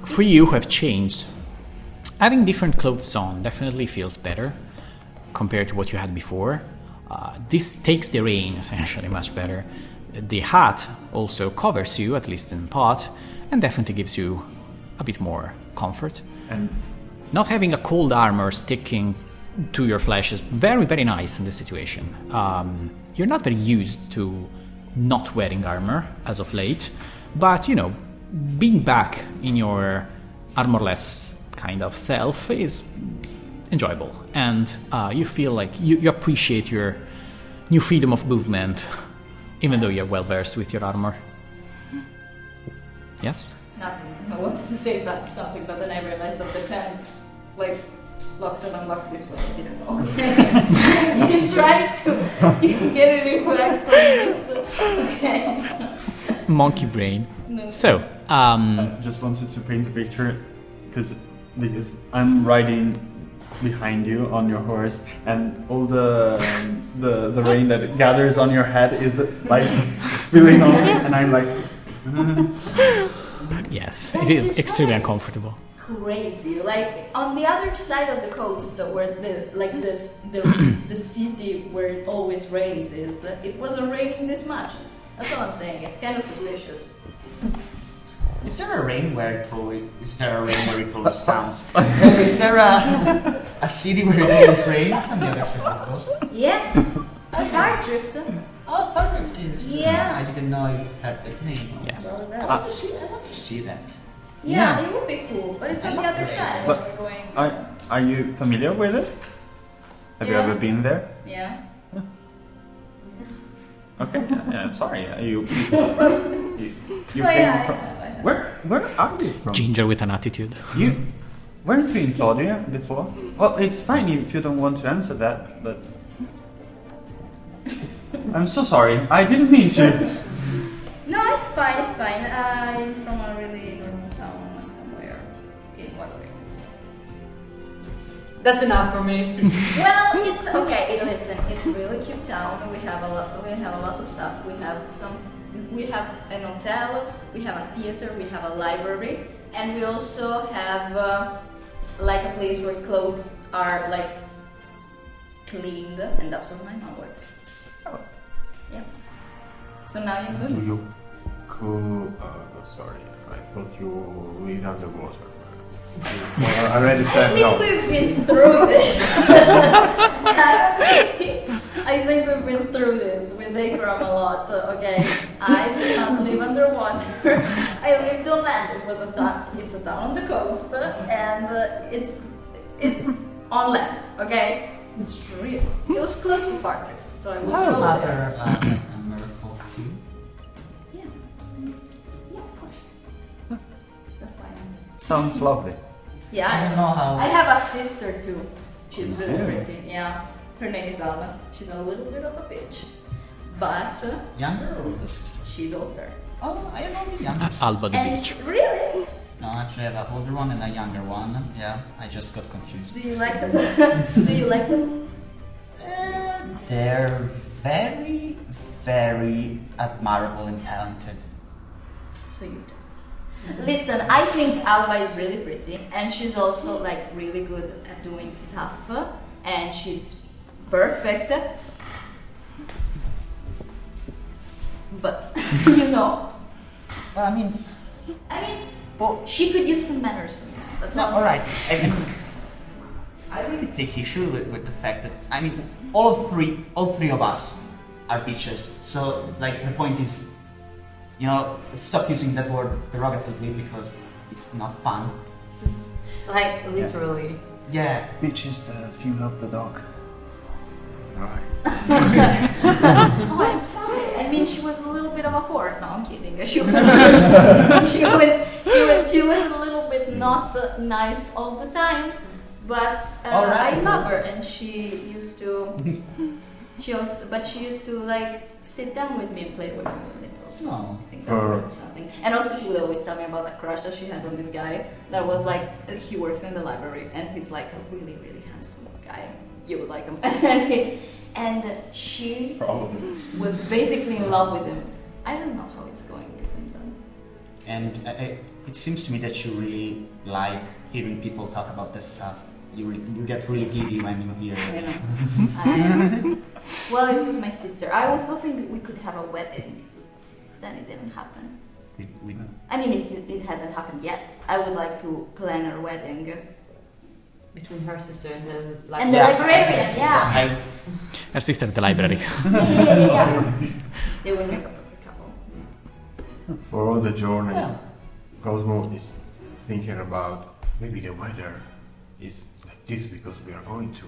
for you who have changed, having different clothes on definitely feels better compared to what you had before. This takes the rain essentially much better. The hat also covers you, at least in part, and definitely gives you a bit more comfort. And Not having a cold armor sticking to your flesh is very, very nice in this situation. You're not very used to not wearing armor as of late, but you know, being back in your armorless kind of self is enjoyable, and you feel like you appreciate your new freedom of movement, even though you're well versed with your armor. Yes? Nothing. I wanted to say that something, but then I realized that the pen, like, locks and unlocks this way. I didn't know. I'm trying to get it back from this. Okay. Monkey brain. No. So, I just wanted to paint a picture because I'm riding behind you on your horse, and all the rain that gathers on your head is like spilling on me, and I'm like. yes, it is extremely uncomfortable. Crazy. Like on the other side of the coast, where the city where it always rains is, it wasn't raining this much. That's all I'm saying. It's kind of suspicious. Is there a rain where it always towns? Is there a city where it always rains on the other side of the coast? Yeah. A hard drifter. Oh, Thornrift is. Yeah. I didn't know it had that name. Yes. I want to see that. Yeah, it would be cool, but it's on the other side. But We're going. Are you familiar with it? Have you Yeah. ever been there? Yeah. Okay. Yeah, I'm sorry. You Oh, came yeah, from. I know. Where are you from? Ginger with an attitude. You weren't you in Claudia before? Well, it's fine if you don't want to answer that, but I'm so sorry. I didn't mean to. No, it's fine, it's fine. I'm from a really normal town somewhere in Wales. That's enough for me. Well, it's okay. Listen, it's a really cute town. We have a lot of stuff. We have an hotel, we have a theater, we have a library, and we also have like a place where clothes are like cleaned, and that's where my mom works. Oh. Yeah. So now you Do know. you cool? Sorry, I thought you read underwater. Well, I already I said think no. we've been through this. I think we've been through this with Akram a lot, okay? I did not live underwater. I lived on land. It was a town. It's a town on the coast, and it's on land, okay? It's real. It was close to Partridge, so I was over there. a merfolk too. Yeah. Yeah, of course. That's fine. Sounds lovely. Yeah. I don't know how. I have a sister too. She's really pretty. Yeah. Her name is Alba. She's a little bit of a bitch, but Younger or older sister? she's older. Oh, I know the younger sister. Alba the And beach. really? No, actually I have an older one and a younger one. Yeah, I just got confused. Do you like them? Do you like them? They're very, very admirable and talented. So you do. Listen, I think Alba is really pretty, and she's also like really good at doing stuff, and she's perfect. But you know, Well, I mean, well, she could use some manners sometimes. That's no, all. all right. I really take issue with the fact that all three of us are bitches. So like the point is, you know, stop using that word derogatively because it's not fun. Like, literally. Yeah. Bitch is the female of the dog. Right. Oh, I'm sorry. I mean, she was a little bit of a whore. No, I'm kidding. She was a little bit not nice all the time, but All right. I love her, and she used to like sit down with me and play with me a little. So No. I think that's worth something. And also, she would always tell me about a crush that she had on this guy that was like, he works in the library, and he's like a really, really handsome guy. You would like him. And she Probably. was basically in love with him. I don't know how it's going between them. And it seems to me that you really like hearing people talk about this stuff. You get really giddy when you hear. You know. Well, it was my sister. I was hoping we could have a wedding. Then it didn't happen. I mean, it hasn't happened yet. I would like to plan a wedding. Between her sister and the And the librarian, yeah. Her sister at the library. Yeah. They will make a perfect couple. For all the journey, Cosmo is thinking about maybe the weather is like this because we are going to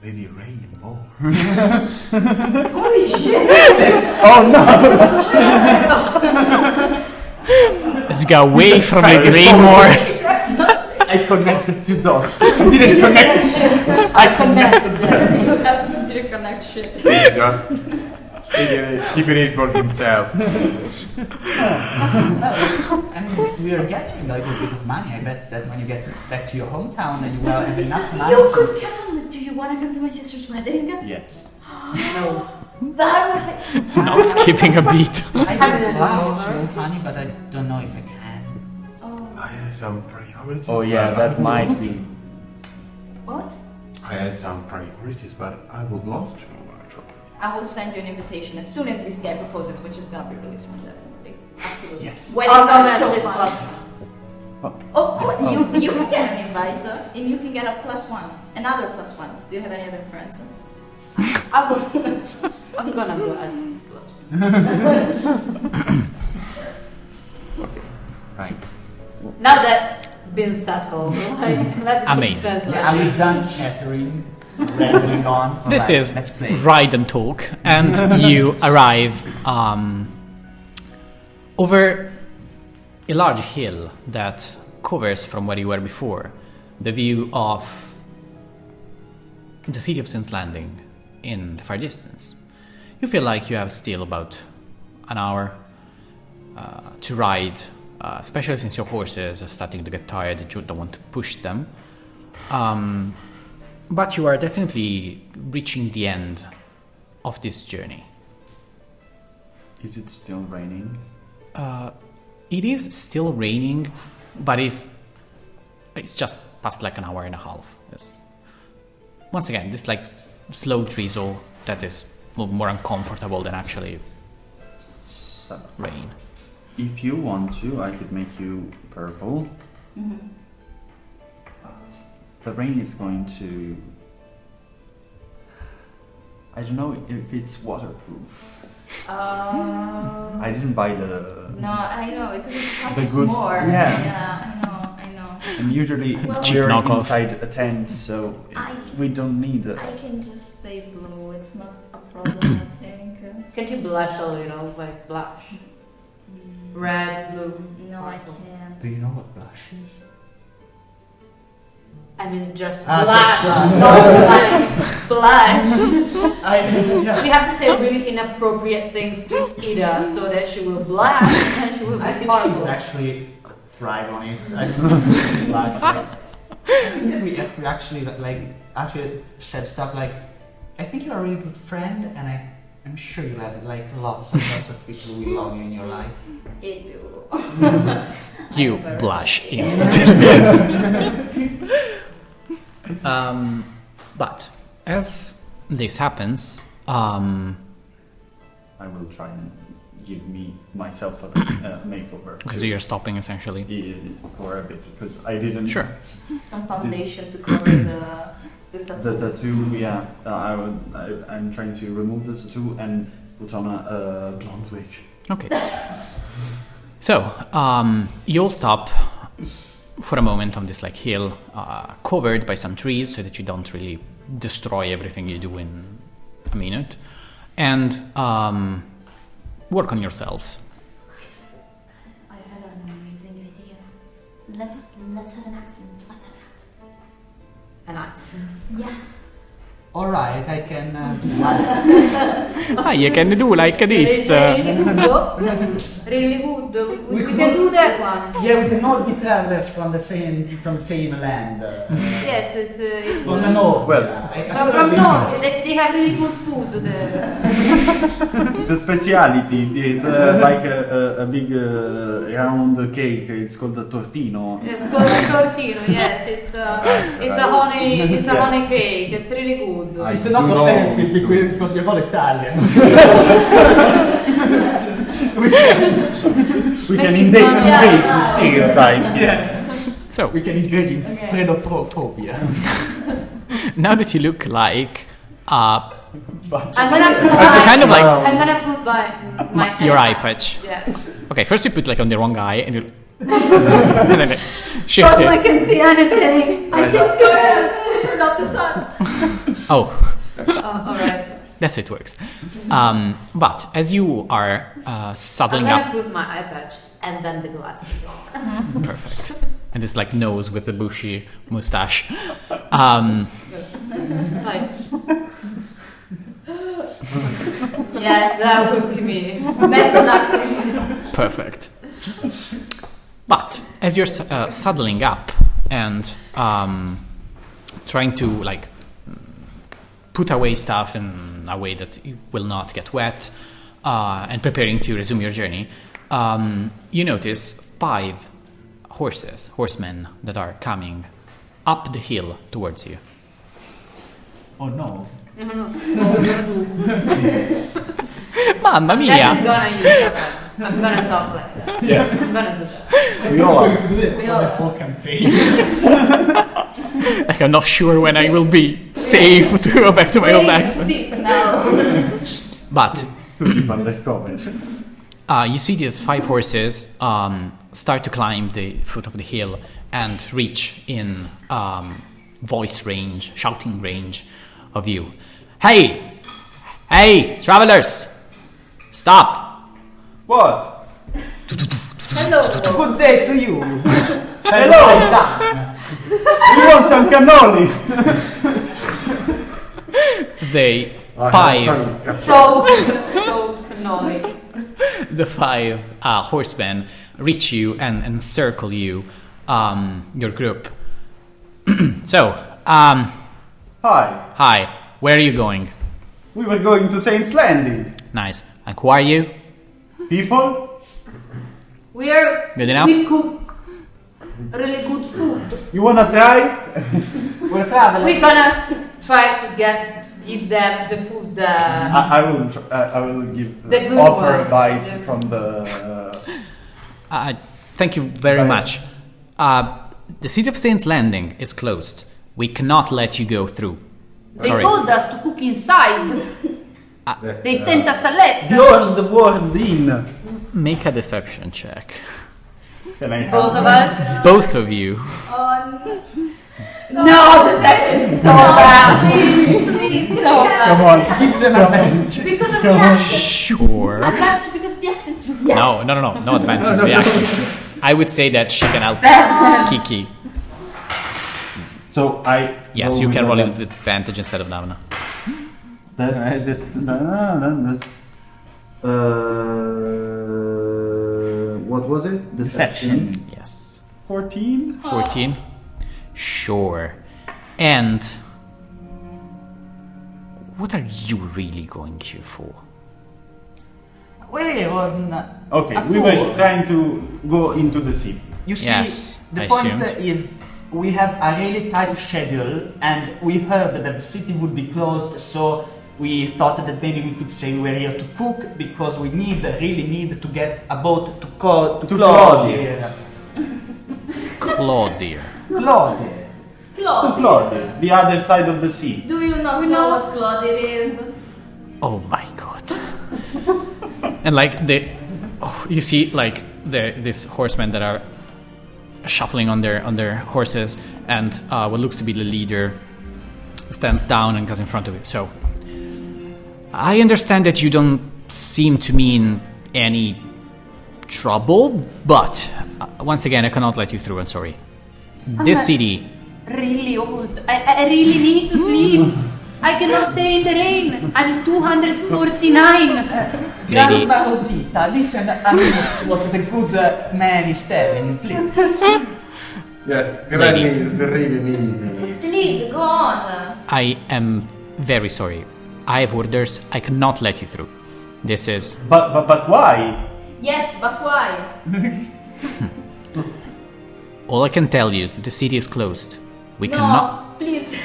maybe rain more. Holy shit! Let's go away from it, rain more. I connected two dots. I didn't connect. I connected them. You have to do connection. Just keeping it for himself. I mean, we are getting a little bit of money. I bet that when you get back to your hometown, and you will have enough money. You could come. Do you want to come to my sister's wedding? Yes. No, That would be. Not skipping a beat. I would love to, honey, but I don't know if I can. Oh. I have some priorities. Oh yeah, but that might be. What? I have some priorities, but I would love to actually. I will send you an invitation as soon as this guy proposes, which is gonna be really soon, definitely. Absolutely. Yes. Weddings I'll come are at so this fun. class. Of course, you can get an invite, and you can get a +1, another +1. Do you have any other friends? I'm gonna go as his club. Right. Now that's been settled, like, let's Amazing. Yeah, are we done chattering, rambling on? This Alright, is let's play. ride and talk, and you arrive over a large hill that covers from where you were before the view of the city of Saint's Landing in the far distance. You feel like you have still about an hour to ride, especially since your horses are starting to get tired and you don't want to push them. But you are definitely reaching the end of this journey. Is it still raining? It is still raining, but it's just past like an hour and a half. Once again, this like slow drizzle that is more uncomfortable than actually So, rain. if you want to, I could make you purple. Mm-hmm. But the rain is going to. I don't know if it's waterproof. I didn't buy the. No, I know because it costs The goods, more. yeah. I know. And usually Well, we're knockoff. inside a tent, so we don't need it. I can just stay blue. It's not a problem, I think. Can't you blush a little, like blush? Red, blue. No, I can't. Do you know what blush is? I mean, just Ah, blush, just not like blush. Yeah. You have to say really inappropriate things to Ida so that she will blush and she will I be think she horrible. would actually thrive on it. I think she blush, like, I think that we actually said stuff like, I think you're a really good friend, and I'm sure you'll have like lots of people who will love you in your life. It do. You blush instantly. But as this happens, I will try and give myself a makeover. because you're stopping essentially. For a bit, because I didn't. Sure. Some foundation to cover the tattoo. The tattoo, yeah. I'm trying to remove the tattoo and put on a blonde wig. Okay. So, you'll stop for a moment on this like hill, covered by some trees, so that you don't really destroy everything you do in a minute, and work on yourselves. I had an amazing idea. Let's have an accent. Let's have an accent. An accent. Yeah. Alright, I can You can do like this. Really good. Really good. We can do that one. Yeah, we can all be travelers from the same land. Yes, it's From the north. Well, but from north, they have really good food there. it's a speciality. It's like a big round cake. It's called a tortino. It's called a tortino. Yes, it's a honey. It's a Yes. honey cake. It's really good. It's not offensive because we're all Italian. We can Making invade fun. the stereotype. So We can engage in Okay. pedophobia. now that you look like I'm gonna put kind of like I'm gonna put my your eye patch. Yes. Okay, first you put like on the wrong eye and you and then it shifts So I it. can see anything. I can Go ahead, turn off the sun. Oh, Oh, alright. that's how it works. But as you are I'm saddling gonna up, put my eye patch and then the glasses on. perfect, and this like nose with the bushy mustache. Like, yes, that would be me. Better not. Perfect. But as you're saddling up and trying to like put away stuff in a way that it will not get wet and preparing to resume your journey, you notice 5 horsemen that are coming up the hill towards you. Oh no. Mamma That's mia! gonna use that. I'm gonna talk like that. Yeah. I'm gonna do that. We all are. to do it We all- the whole campaign. Like I'm not sure when I will be safe to go back to my old accent. Deep now. But To keep undercover. you see these 5 horses start to climb the foot of the hill and reach in voice range, shouting range of you. Hey! Hey, travelers! Stop! What? Hello. Good day to you. Hello! You want some cannoli? They I have 5 some- So annoying. the 5 horsemen reach you and encircle you, your group. So, Hi. where are you going? We were going to Saint's Landing. Nice. And who are you? People? Good enough? We cook really good food. You wanna try? We're travelers. We're gonna try to give them the food. I will give The good offer one. a bite from the. Thank you very Bye. much. The city of Saint's Landing is closed. We cannot let you go through. They Sorry. told us to cook inside. They sent us a The letter. old inn. Make a deception check. Can I Both have of us. Both of you. No, the second is so bad. Please, So bad. Come on. Give them advantage. because of the accent. Sure. Advantage because of the accent. Yes. No advantage. The accent. I would say that she can help Kiki. So I. Yes, go you with can the roll it letter. with advantage instead of Navna. That's. What was it? Deception. Yes. 14? 14. Sure. And what are you really going here for? We're on. Okay, a we were tour. trying to go into the city. You see, Yes, the I point assumed. is we have a really tight schedule, and we heard that the city would be closed, so we thought that maybe we could say we're here to cook because we really need to get a boat to To Claudia. Claudia. Claudia. To Claude. Claudia, the other side of the sea. Do you not We know know. what Claude is? Oh my god. And like you see like these horsemen that are shuffling on their horses, and what looks to be the leader stands down and goes in front of you. So I understand that you don't seem to mean any trouble, but once again I cannot let you through. I'm sorry. This city. Really old. I really need to sleep. I cannot stay in the rain. I'm 249. Lady. Grandma Rosita, listen a minute to what the good man is telling, please. Yes, Lady. Granny is really needy. Please, go on. I am very sorry. I have orders. I cannot let you through. This is But why? Yes, but why? all I can tell you is that the city is closed. We cannot. No, please.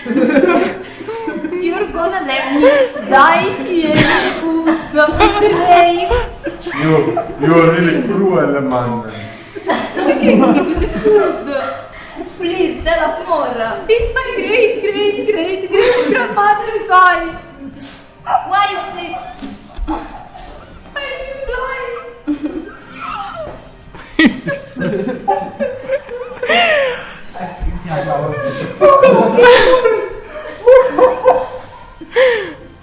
You're gonna let me die here in the woods of the rain. You are really cruel, man. Okay, give me the food. Please tell us more. It's my great grandmother is dying. Why is it? I need fly. This is so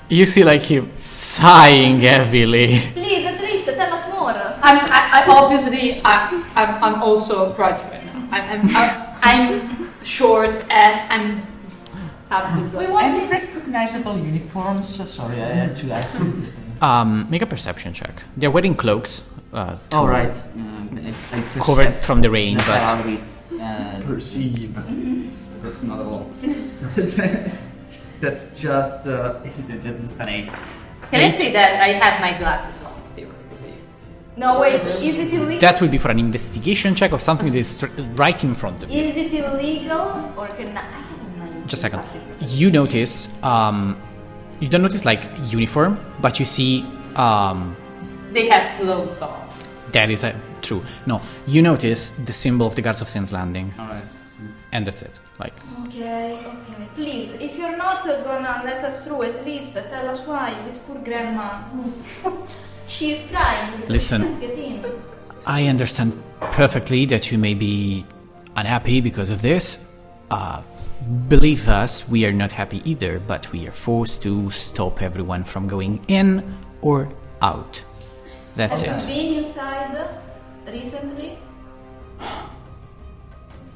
You see, like him sighing heavily. Please, at least tell us more. I'm also a grudge right now. I'm short and I'm We want Any recognizable uniforms? Sorry, I had to ask. Make a perception check. They're wearing cloaks. All right. I Covered from the rain, but Perceive. that's not a lot. That's just an 8. Can I say that I have my glasses on? Theoretically. No, wait. Is it illegal? that will be for an investigation check of something that is right in front of you. Is it illegal or can I? Just a second. You notice, you don't notice like uniform, but you see, They have clothes on. that is true. No, you notice the symbol of the Guards of Saints Landing, All right. and that's it. Like, Okay. Please, if you're not gonna let us through, at least tell us why. This poor grandma. She is trying. but Listen. She can't get in. I understand perfectly that you may be unhappy because of this. Believe us, we are not happy either, but we are forced to stop everyone from going in or out. That's Have it. you been inside recently?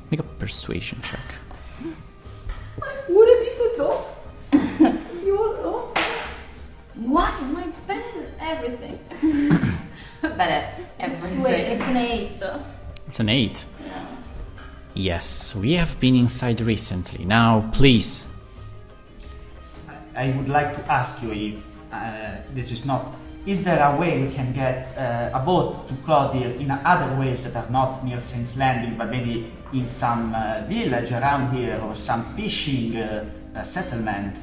Make a persuasion check. Wouldn't it the dog? You're old. Why? My pen, everything. But Wait, it's an 8. It's an 8. Yeah. Yes, we have been inside recently. Now, please. I would like to ask you if this is not. Is there a way we can get a boat to Clodier in other ways that are not near Saints Landing, but maybe in some village around here or some fishing settlement?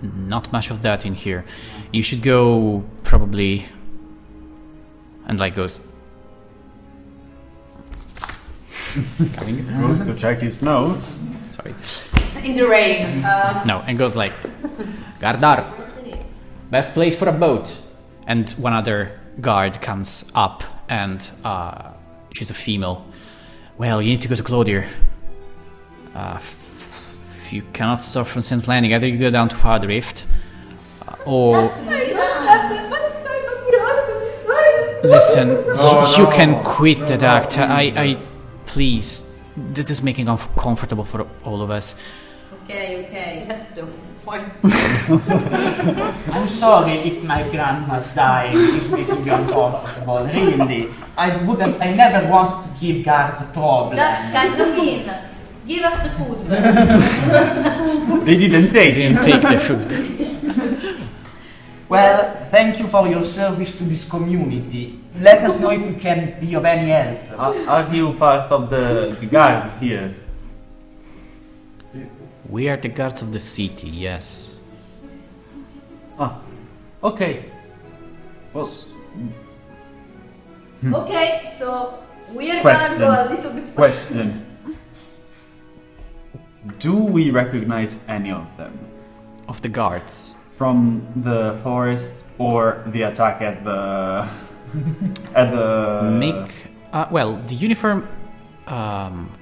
Not much of that in here. You should go probably. And like goes. Coming. Goes to check his notes. Sorry. in the rain. No, and goes like, Gardar, best place for a boat. And one other guard comes up, and she's a female. Well, you need to go to Clodier. If you cannot stop from Saint Landing, either you go down to Far Drift, or listen, you can quit that act. I please. This is making it uncomfortable for all of us. Okay. That's the point. I'm sorry if my grandma's dying is making you uncomfortable. Really, I never want to give guard trouble. That's kind of mean. Give us the food. Then. They didn't take They didn't take the food. Well, thank you for your service to this community. Let us know if we can be of any help. Are you part of the guard here? We are the guards of the city, yes. Ah, okay. Well, Okay, so we're Question. gonna go a little bit further. question. Do we recognize any of them? Of the guards. From the forest or the attack at the... at the... Well, the uniform,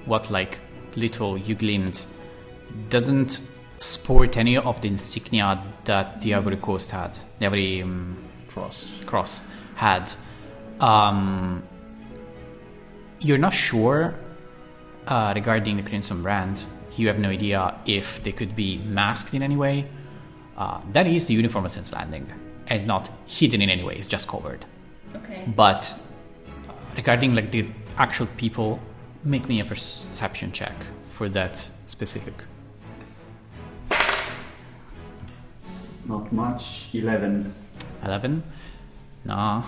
what like little you gleamed, doesn't sport any of the insignia that the Ivory Coast had. The Ivory Cross had. You're not sure regarding the Crimson Brand. You have no idea if they could be masked in any way. That is the uniform of Saints Landing. It's not hidden in any way, it's just covered. Okay. But regarding like the actual people, make me a perception check for that specific. Not much. 11. 11? No,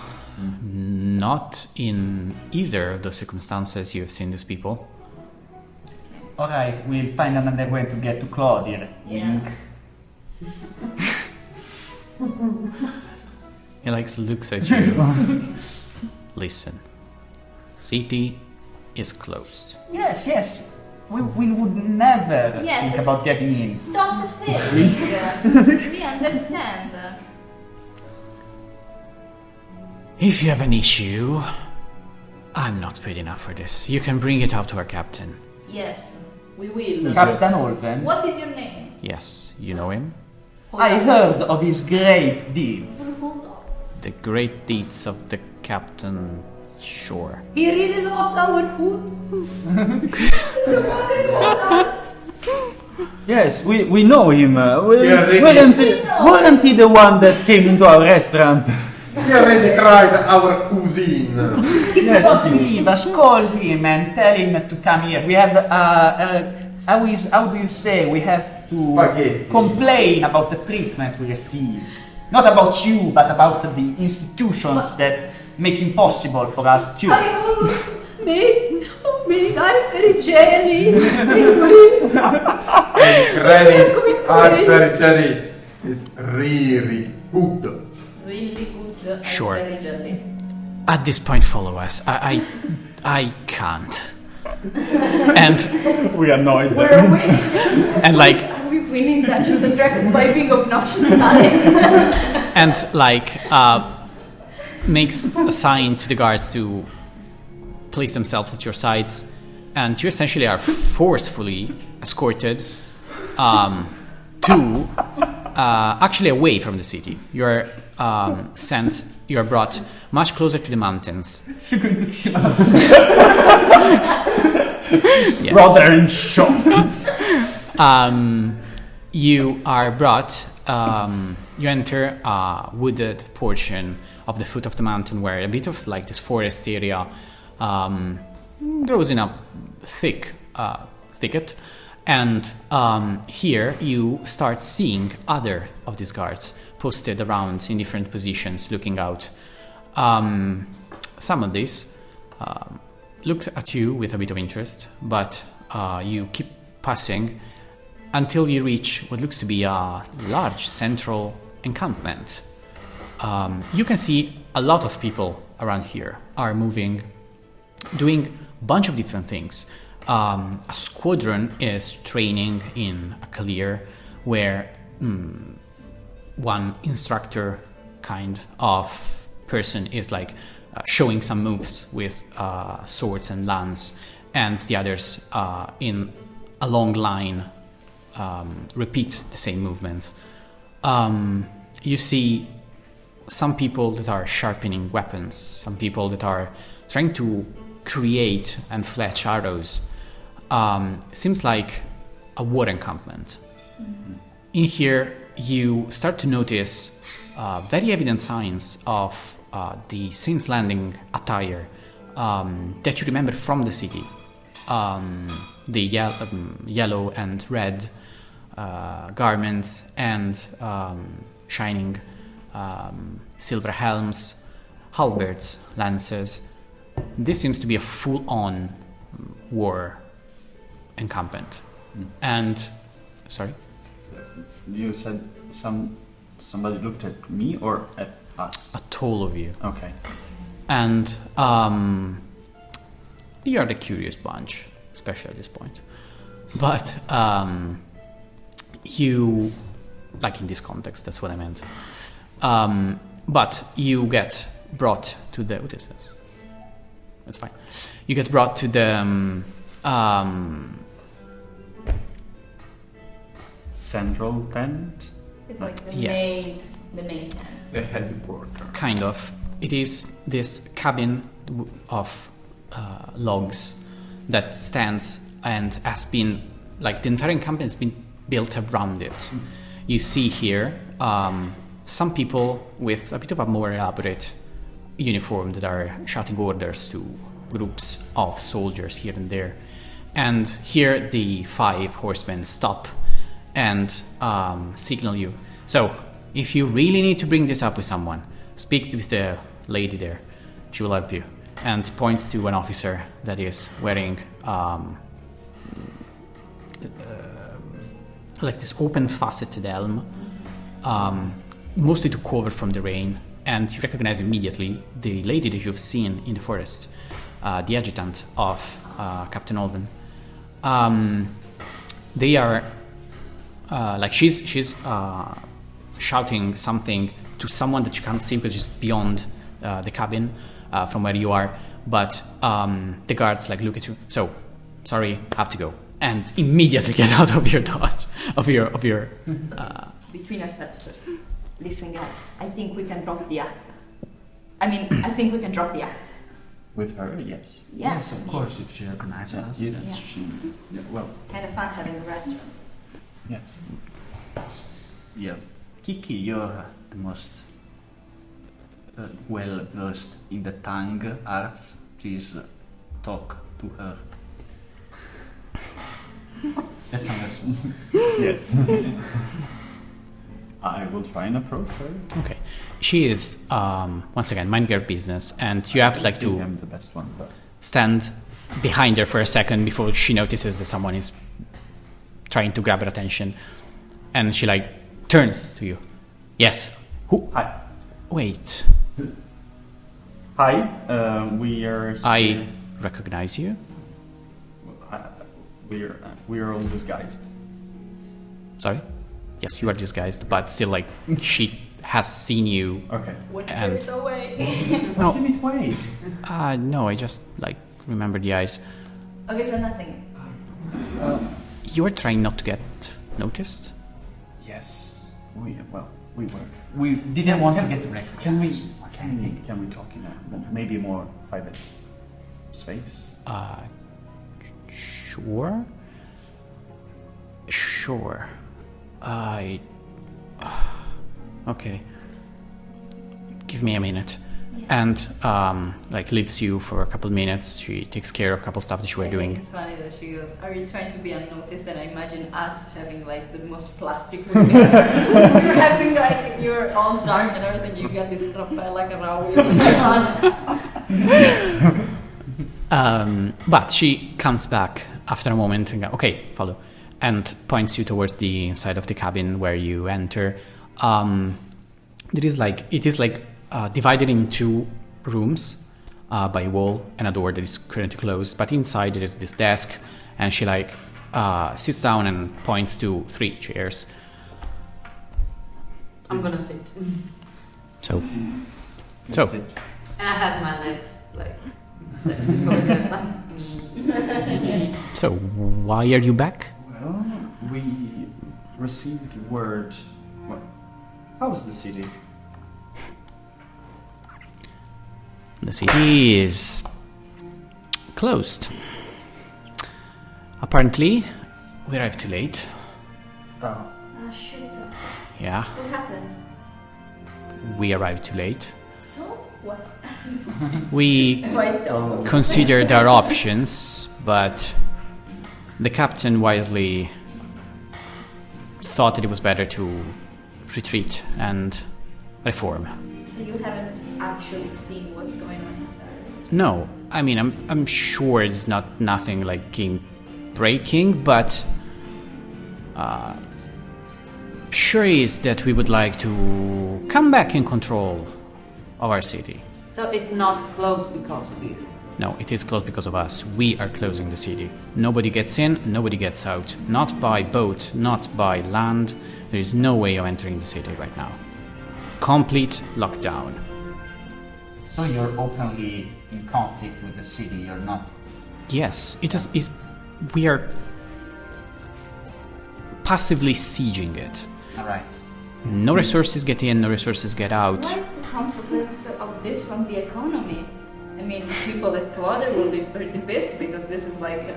not in either of those circumstances you have seen these people. Alright, we'll find another way to get to Claudia. Yeah. He like looks at you. listen. City is closed. Yes. We would never Yes. think about getting in. Stop saying. We understand. If you have an issue, I'm not paid enough for this. You can bring it up to our captain. Yes, we will. Captain Olven, What is your name? Yes, you know him? I heard of his great deeds. The great deeds of the captain, sure. He really lost our food. Yes, we know him. Ricky. Weren't he the one that came into our restaurant? He already tried our cuisine. Don't leave us, call him and tell him to come here. We have, how do you say, we have to Spaghetti. complain about the treatment we receive. Not about you, but about the institutions that make it impossible for us to. Made, I'm very jelly. Granny's raspberry jelly is really good. Really good. Sure. Very jelly. At this point, follow us. I can't. And We annoyed We're them. winning. and like We're winning Dungeons and Dragons by being obnoxious Italians. and like makes a sign to the guards to place themselves at your sides, and you essentially are forcefully escorted to actually away from the city. You're sent. You are brought much closer to the mountains. You're going to kill us. Yes. Rather in shock. You are brought. You enter a wooded portion of the foot of the mountain where a bit of like this forest area grows in a thick thicket, and here you start seeing other of these guards posted around in different positions, looking out. Some of these look at you with a bit of interest, but you keep passing until you reach what looks to be a large central encampment. You can see a lot of people around here are moving, doing a bunch of different things. A squadron is training in a clear where one instructor kind of person is like showing some moves with swords and lance, and the others in a long line repeat the same movement. You see some people that are sharpening weapons, some people that are trying to create and fletch arrows. Seems like a war encampment. In here, you start to notice very evident signs of the Saints Landing attire that you remember from the city. The yellow and red garments and shining silver helms, halberds, lances. This seems to be a full-on war encampment. And sorry, You said somebody looked at me or at us? at all of you. Okay. And you are the curious bunch, especially at this point. But you, like in this context, that's what I meant. But you get brought to the. What is this? That's fine. You get brought to the Central tent? It's like the Yes. main tent. The headquarters. kind of. It is this cabin of logs that stands and has been, like the entire encampment has been built around it. You see here some people with a bit of a more elaborate uniform that are shouting orders to groups of soldiers here and there. And here the 5 horsemen stop and signal you. So, if you really need to bring this up with someone, speak with the lady there. She will help you. And points to an officer that is wearing like this open faceted helm, mostly to cover from the rain, and you recognize immediately the lady that you've seen in the forest, the adjutant of Captain Olven. They are like she's shouting something to someone that you can't see because she's beyond the cabin from where you are. But the guards like look at you. So sorry, have to go, and immediately get out of your dodge of your. Between ourselves first. Listen, guys. I think we can drop the act. I think we can drop the act. With her, yes. Yeah. Yes, of course, if she recognizes us. Yes, Yeah. she, well, Kind of fun having a restaurant. yes. Yeah. Kiki, you're the most well versed in the tongue arts. Please talk to her. That's understood. Yes. I will try and approach her. Okay, she is once again minding her business, and you have like to I'm the best one, but stand behind her for a second before she notices that someone is trying to grab her attention, and she like turns to you. Yes. Who? hi. Wait. Hi. We are. I recognize you. We are all disguised. Sorry. Yes, you are disguised, but still, like she has seen you. Okay. And away. no, Give it away. no, I just like remember the eyes. Okay, so nothing. You were trying not to get noticed. Yes. We were. We didn't want to get recognized. Can we talk in a maybe more private space? Sure. Sure. Okay. Give me a minute. Yeah. And like leaves you for a couple minutes. She takes care of a couple stuff that you were I think doing. it's funny that she goes, "Are you trying to be unnoticed?" And I imagine us having like the most plastic we're having like you're all dark and everything. You got this rappel like around you. Yes. But she comes back after a moment and goes, okay, follow, and points you towards the inside of the cabin where you enter. It is like divided in two rooms by a wall and a door that is currently closed. But inside there is this desk, and she like sits down and points to 3 chairs. I'm gonna sit. So Let's sit. And I have my legs like before that. So why are you back? Well, we received word. Well, how was the city? The city is closed. Apparently, we arrived too late. Oh, Shoot. Yeah, What happened? we arrived too late. So what? We Quite considered our options, but the captain wisely thought that it was better to retreat and reform. So you haven't actually seen what's going on inside? No, I mean I'm sure it's nothing like game breaking, but sure is that we would like to come back in control of our city. So it's not closed because of you. No, it is closed because of us. We are closing the city. Nobody gets in, nobody gets out. Not by boat, not by land. There is no way of entering the city right now. Complete lockdown. So you're openly in conflict with the city. You're not. Yes, it is. We are passively sieging it. All right. No resources get in, no resources get out. What's the consequence of this on the economy? I mean, people at Cloder will be pretty pissed because this is like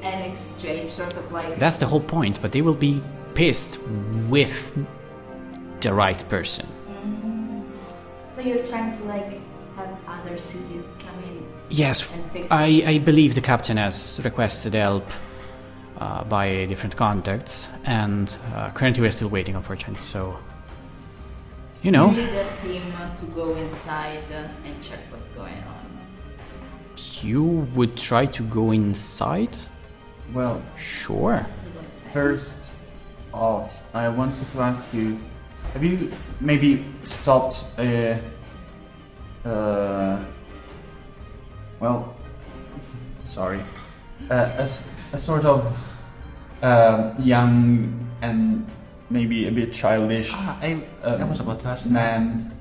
an exchange, sort of like. That's the whole point, but they will be pissed with the right person. So you're trying to like have other cities come in Yes, and fix I believe the captain has requested help by different contacts, and currently we're still waiting, unfortunately. So, you know, You need a team to go inside and check what's going on. you would try to go inside? well, Sure. To go inside. first off, I wanted to ask you, Have you maybe stopped well, sorry, a sort of young and maybe a bit childish I was about to ask. man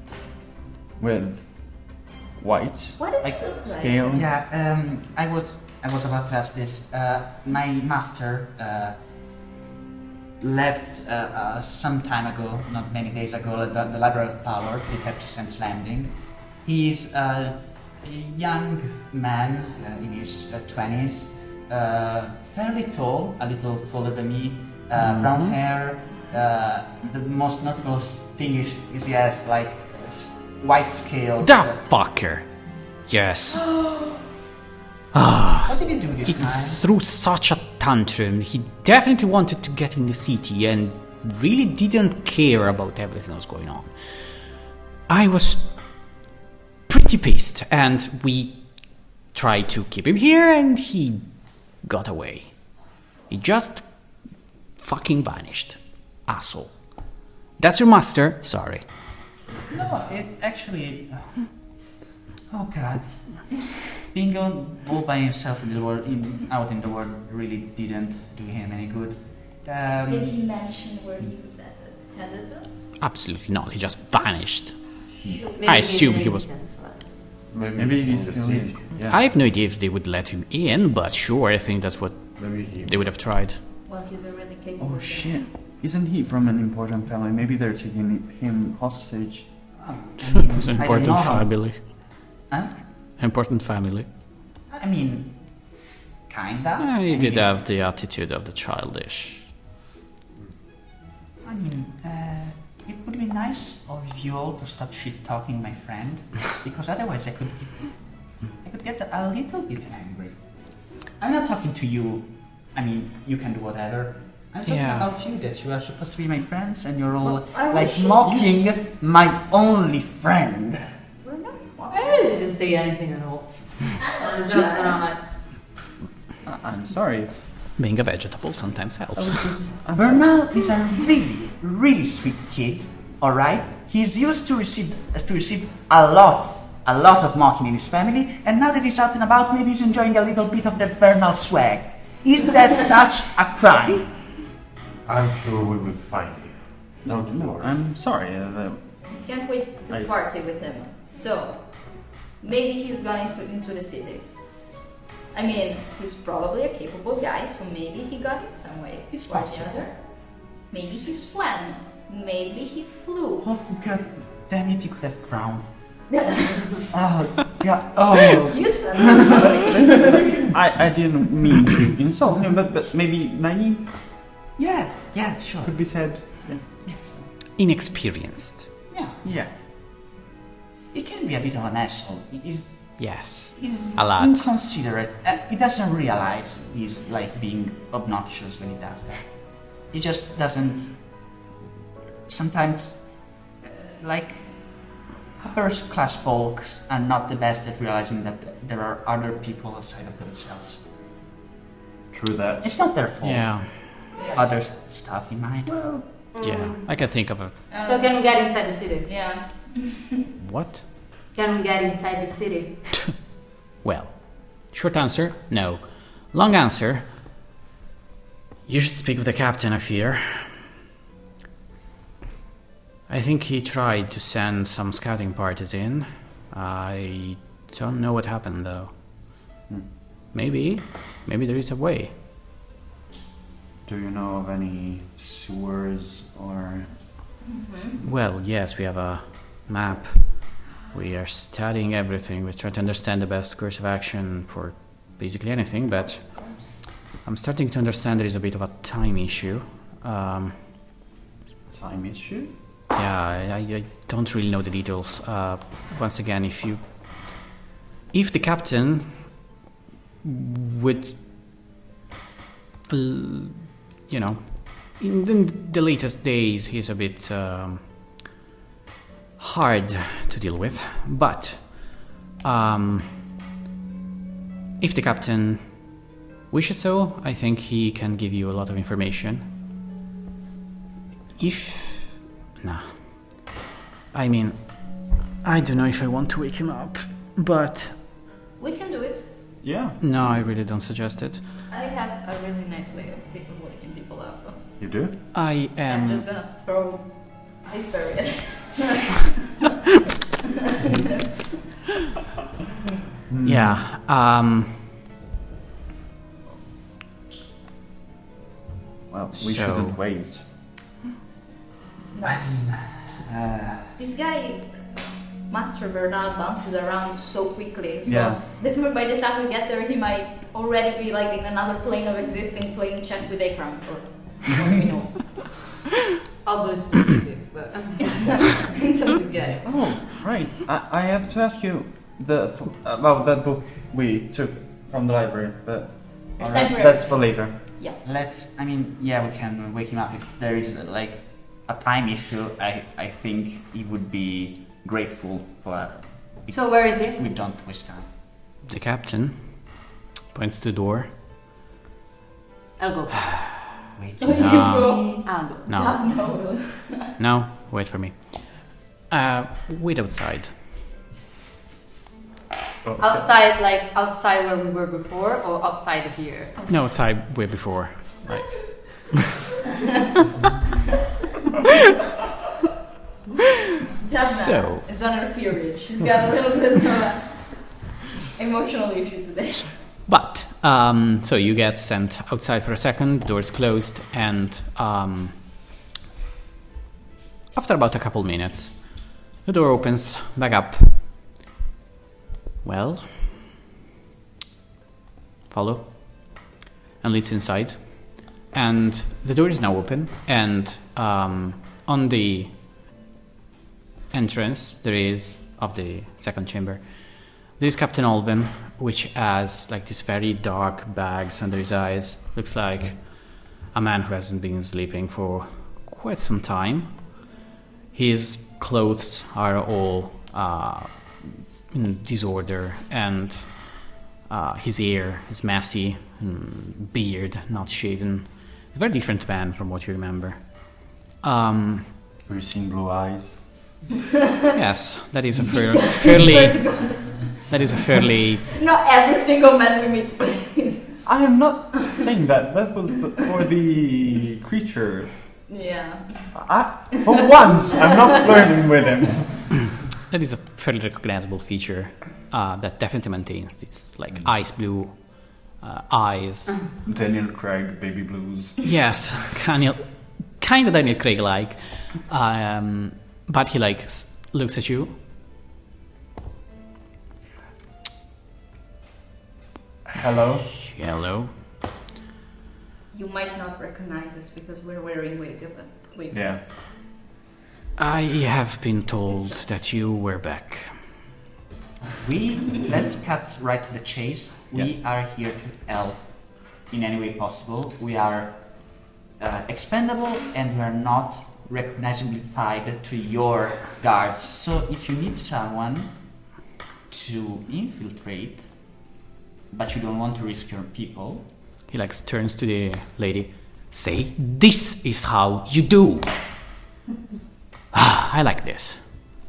with white What does Like, it look like? scale. Yeah, I was about to ask this. My master left some time ago, not many days ago, the Library of Power to head to Sense Landing. He's a young man in his 20s, fairly tall, a little taller than me, brown hair. The most notable thing is he has like white scales. The fucker! Yes. What did he do this He time? threw such a tantrum. He definitely wanted to get in the city and really didn't care about everything that was going on. I was pretty pissed, and we tried to keep him here, and he got away. He just fucking vanished. Asshole. That's your master? Sorry. No, it actually. Oh God. Being all by himself in the world, out in the world, really didn't do him any good. Did he mention where he was headed to? Absolutely not. He just vanished. Maybe I assume he's he was- innocent, like- Maybe he's still in. Yeah. I have no idea if they would let him in, but sure, I think that's what Maybe he. they would have tried. Well, he's already capable. Oh of shit! Isn't he from an important family? Maybe they're taking him hostage. It's an I don't important know how- family. Huh? Important family. I mean, kinda. He And did he's- have the attitude of the childish. I mean, it would be nice of you all to stop shit talking my friend, because otherwise I could get a little bit angry. I'm not talking to you. I mean, you can do whatever. I'm talking Yeah. about you, that you are supposed to be my friends, and you're all Well, I like wish- mocking my only friend. We're not. I really didn't say anything at all. There's nothing on my- I'm sorry. Being a vegetable sometimes helps. Bernal is a really, really sweet kid. All right, he's used to receive a lot of mocking in his family, and now that he's out and about, maybe he's enjoying a little bit of that Bernal swag. Is that such a crime? I'm sure we will find him. Don't worry. I'm sorry. Can't wait to party with him. So, maybe he's gone into the city. I mean, he's probably a capable guy, so maybe he got in some way. It's or the possible. other. Maybe he swam. Maybe he flew. Oh God damn it! You could have drowned. Oh God! Oh. You said I didn't mean to insult him, but maybe naive Yeah, sure. could be said. Yes. Inexperienced. Yeah, Yeah. he can be a bit of an asshole. He's Yes. He's A lot. inconsiderate. He doesn't realize he's like being obnoxious when he does that. He just doesn't. Sometimes, like, upper class folks are not the best at realizing that there are other people outside of themselves. True that. It's not their fault. Yeah. Other stuff in mind. Yeah. I can think of a. So can we get inside the city? yeah. What? Can we get inside the city? Well, short answer, no. Long answer, you should speak with the captain, I fear. I think he tried to send some scouting parties in. I don't know what happened, though. Maybe there is a way. Do you know of any sewers or? Well, yes, we have a map. We are studying everything. We're trying to understand the best course of action for basically anything, but I'm starting to understand there is a bit of a time issue. Time issue? Yeah, I don't really know the details. Once again, if the captain would, in the latest days, he's a bit hard to deal with. But if the captain wishes so, I think he can give you a lot of information. I mean, I don't know if I want to wake him up, but We can do it. Yeah, no, I really don't suggest it. I have a really nice way of waking people up. you do? I am... I'm just gonna throw this barrier. Yeah, Well, we So- shouldn't wait. This guy, Master Bernard, bounces around so quickly. So Yeah. that by the time we get there, he might already be like in another plane of existing, playing chess with Akram. Or we know. Although specific, but something get it. Oh, right. I have to ask you about that book we took from the library, but It's alright, temporary. that's for later. Let's. I mean, yeah, we can wake him up if there is like a time issue. I think he would be grateful for. So where is If it? we don't waste time. the captain points to the door. I'll go. Wait. You go. I'll go. No, no, wait for me. Wait outside. Outside, like outside where we were before, or outside of here? No, outside way before. Like, So- it's on her period. She's got a little bit of an emotional issue today. but so you get sent outside for a second. The door's closed, and after about a couple minutes, the door opens back up. Well, follow, and leads inside. And the door is now open, and on the entrance of the second chamber, there is Captain Alvin, which has like these very dark bags under his eyes. Looks like a man who hasn't been sleeping for quite some time. His clothes are all in disorder, and his hair is messy, beard not shaven. He's a very different man from what you remember. Have you seen Blue Eyes? Yes, that is a fairly. That is a fairly. Not every single man we meet, please. I am not saying that. That was for the creature. Yeah. For once, I'm not flirting with him. That is a fairly recognizable feature that definitely maintains its like ice blue eyes. Daniel Craig, Baby Blues. Yes, kind of Daniel Craig like, but he like looks at you. Hello. Hello. You might not recognize us because we're wearing wigs. Yeah. I have been told It's us. that you were back. Let's cut right to the chase. We are here to help in any way possible. We are expendable, and we are not recognizably tied to your guards. So if you need someone to infiltrate, but you don't want to risk your people, He like turns to the lady. Say, this is how you do. I like this.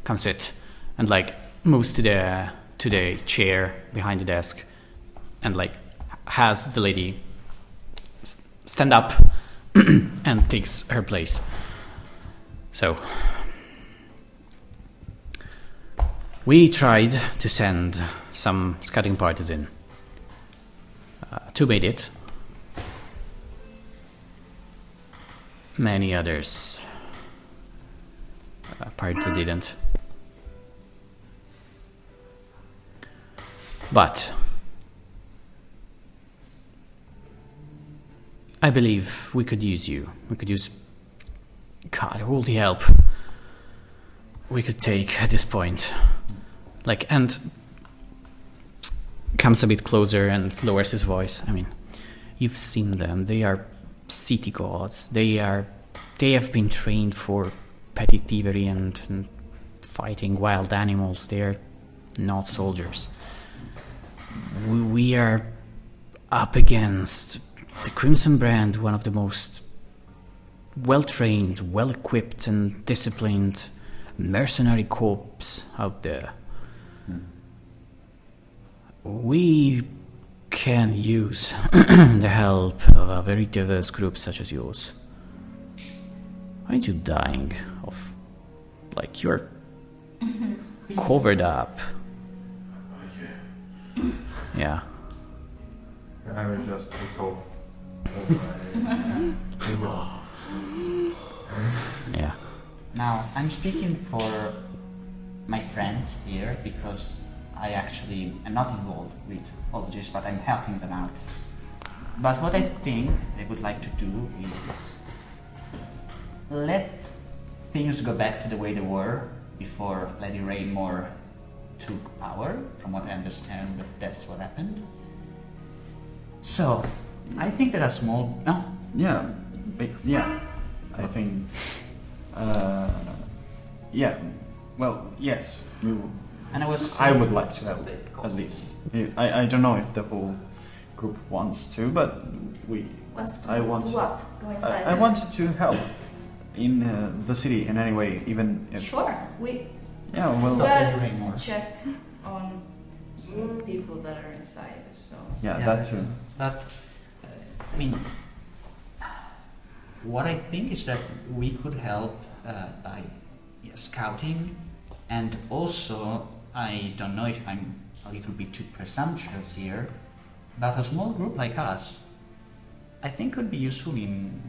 Come sit, and like moves to the chair behind the desk, and like has the lady stand up and takes her place. So we tried to send some scouting parties in. Two made it. Many others apparently didn't. But I believe we could use you. We could use, God, all the help we could take at this point. Like, and comes a bit closer and lowers his voice. I mean, you've seen them. They are city gods. They have been trained for petty thievery and fighting wild animals. They are not soldiers. We are up against the Crimson Brand, one of the most well-trained, well-equipped and disciplined mercenary corps out there. We can use the help of a very diverse group such as yours. Aren't you dying of... like you're covered up? Yeah. I will just take off. Yeah. Now, I'm speaking for my friends here because I actually am not involved with all of this, but I'm helping them out. But what I think I would like to do is let things go back to the way they were before Lady Raymore took power. From what I understand, that's what happened. So, I think that a small... No? Yeah, yeah. I think. Yeah. Well, yes. And I would like to help, at least. I don't know if the whole group wants to, but we. Wants to I want do to. what? Go inside. I wanted to help in the city in any way, even if. Sure. We Yeah. Well. gotta check on some people that are inside. So. Yeah, that too. But, I mean, what I think is that we could help by scouting, and also, I don't know if I'm a little bit too presumptuous here, but a small group like us, I think could be useful in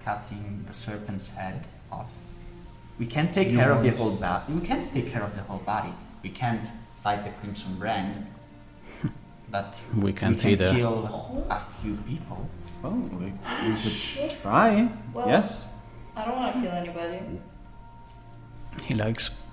cutting the serpent's head off. We can't take care of the whole body. We can't take care of the whole body. We can't fight the Crimson Brand, but We can't can either. kill a few people. Oh, we could try. Well, Yes. I don't want to kill anybody. He likes...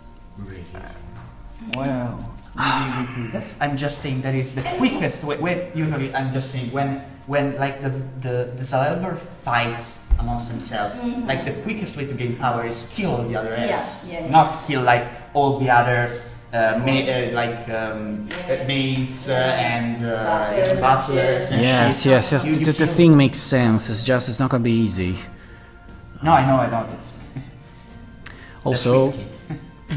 Well. I'm just saying that is the quickest way. When usually I'm just saying when like the Zalelber fight amongst themselves, like the quickest way to gain power is kill all the other elves, not kill like all the other maids and butlers and shit. Yes. You The kill- thing makes sense. It's not gonna be easy. No, I know. That's Also, risky.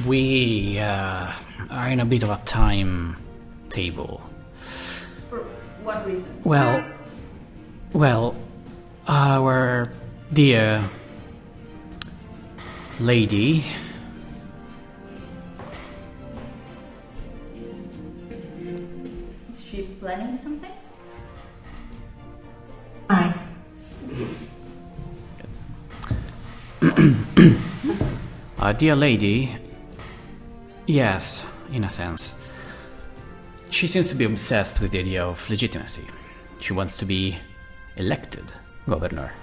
we are in a bit of a time table. For what reason? Well, our dear lady, Is she planning something? our dear lady, yes, in a sense. She seems to be obsessed with the idea of legitimacy. She wants to be elected governor.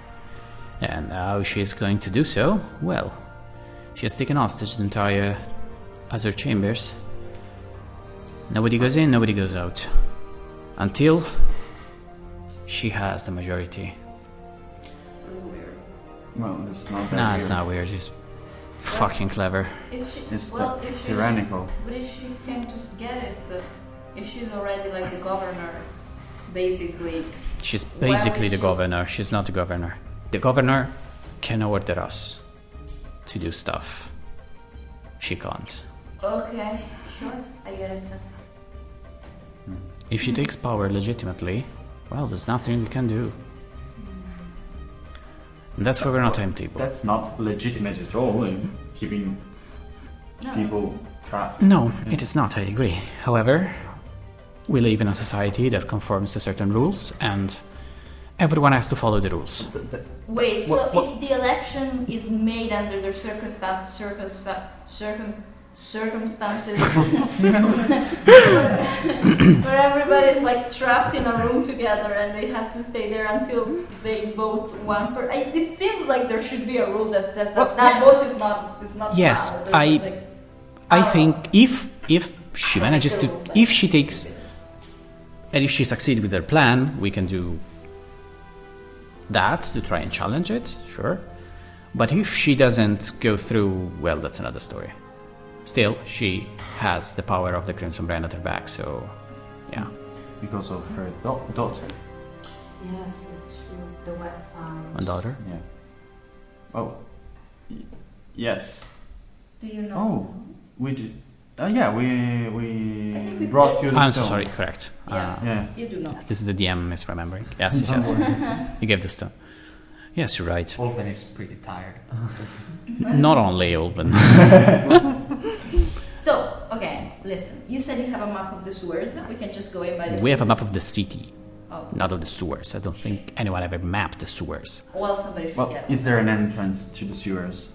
And how she is going to do so? Well, she has taken hostage the entire other chambers. Nobody goes in, nobody goes out. Until she has the majority. That's weird. Well, it's not that Nah, weird. it's not weird, it's fucking clever. If she, It's if she, tyrannical. but if she can just get it, if she's already like the governor, basically. She's basically the governor, she's not the governor. The governor can order us to do stuff. She can't. Okay, sure, I get it. If she takes power legitimately, well, there's nothing we can do. And that's why we're on a timetable. That's not legitimate at all. Keeping people trapped. No, it is not, I agree. However, we live in a society that conforms to certain rules, and everyone has to follow the rules. Wait, so if the election is made under the circumstances where everybody's like trapped in a room together and they have to stay there until they vote one per. It seems like there should be a rule that says that vote is not Yes, valid. I think if she manages to, if she takes, and if she succeeds with her plan, we can do that to try and challenge it, sure. But if she doesn't go through, well, that's another story. Still, she has the power of the Crimson Brand at her back, so yeah. Because of her daughter. Yes, it's true. The wet sound. My daughter? Yeah. Oh. Yes. Do you know? Oh, we did. Yeah, I think we we brought you the I'm so stone. sorry, correct. Yeah. Yeah. You do know. This is the DM misremembering. Yes, yes. You gave the stone. Yes, you're right. Olven is pretty tired. Not only Ulven. So, okay, listen. You said you have a map of the sewers. We can just go in by the We have a sewers. map of the city, Oh. not of the sewers. I don't think anyone ever mapped the sewers. Well, somebody should Well, get is there an entrance to the sewers?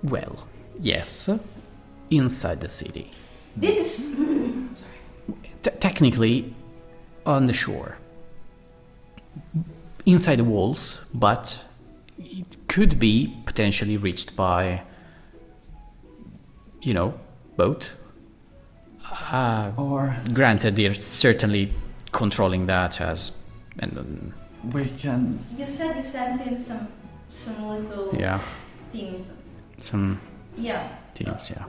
Well, yes, inside the city. This is... Technically, on the shore. Inside the walls, but it could be potentially reached by, boat. Or Granted, they're certainly controlling that as... And, we can. You said you sent in some little yeah, teams. some Yeah. teams, yeah.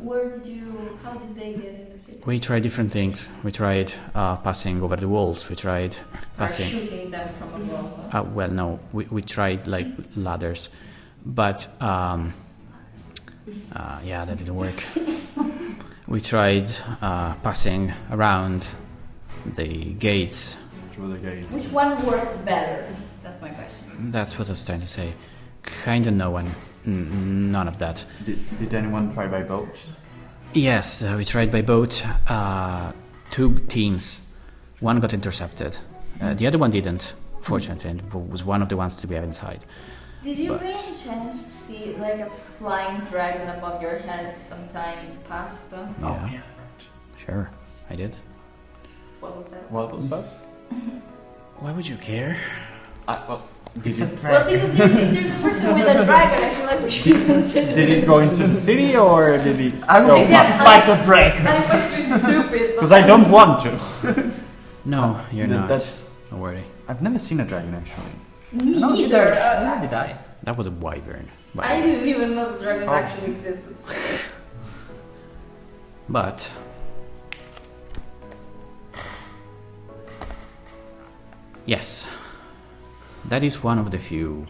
How did they get in the city? We tried different things. We tried passing over the walls. We tried Or passing... shooting them from above. Well, no, we tried like ladders, but yeah, that didn't work. We tried passing around the gates. Through the gates. Which one worked better? That's my question. That's what I was trying to say. Kinda no one, none of that. Did anyone try by boat? Yes, we tried by boat. 2 teams. One got intercepted. The other one didn't, fortunately, and was one of the ones to be inside. Did you But- by any chance see like a flying dragon above your head sometime past? Yeah, sure, I did. What was that? What was that? Why would you care? Well, It's a Well, trap. because if there's a person with a dragon, I feel like we should consider did it go into the city or did it I go will Yeah, not fight a dragon. I'm pretty stupid. Because I don't want to. No, you're not. That's. Don't worry. I've never seen a dragon actually. Neither. How did I? That was a wyvern. I didn't even know the dragons actually existed. So. But yes, that is one of the few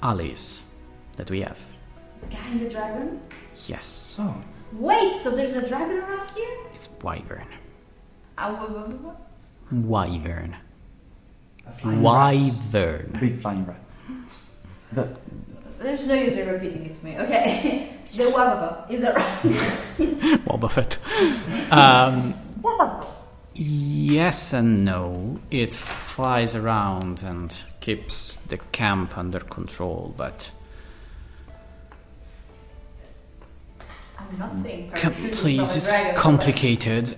allies that we have. The guy in the dragon? Yes, Oh. Wait, so there's a dragon around here? it's wyvern. What? Wyvern. A flying Wyvern. rat. Big flying rat. There's no use in repeating it to me. Okay. The Wababa is around here. Boba Fett. Yes and no. It flies around and keeps the camp under control, but I'm not saying please, it's complicated,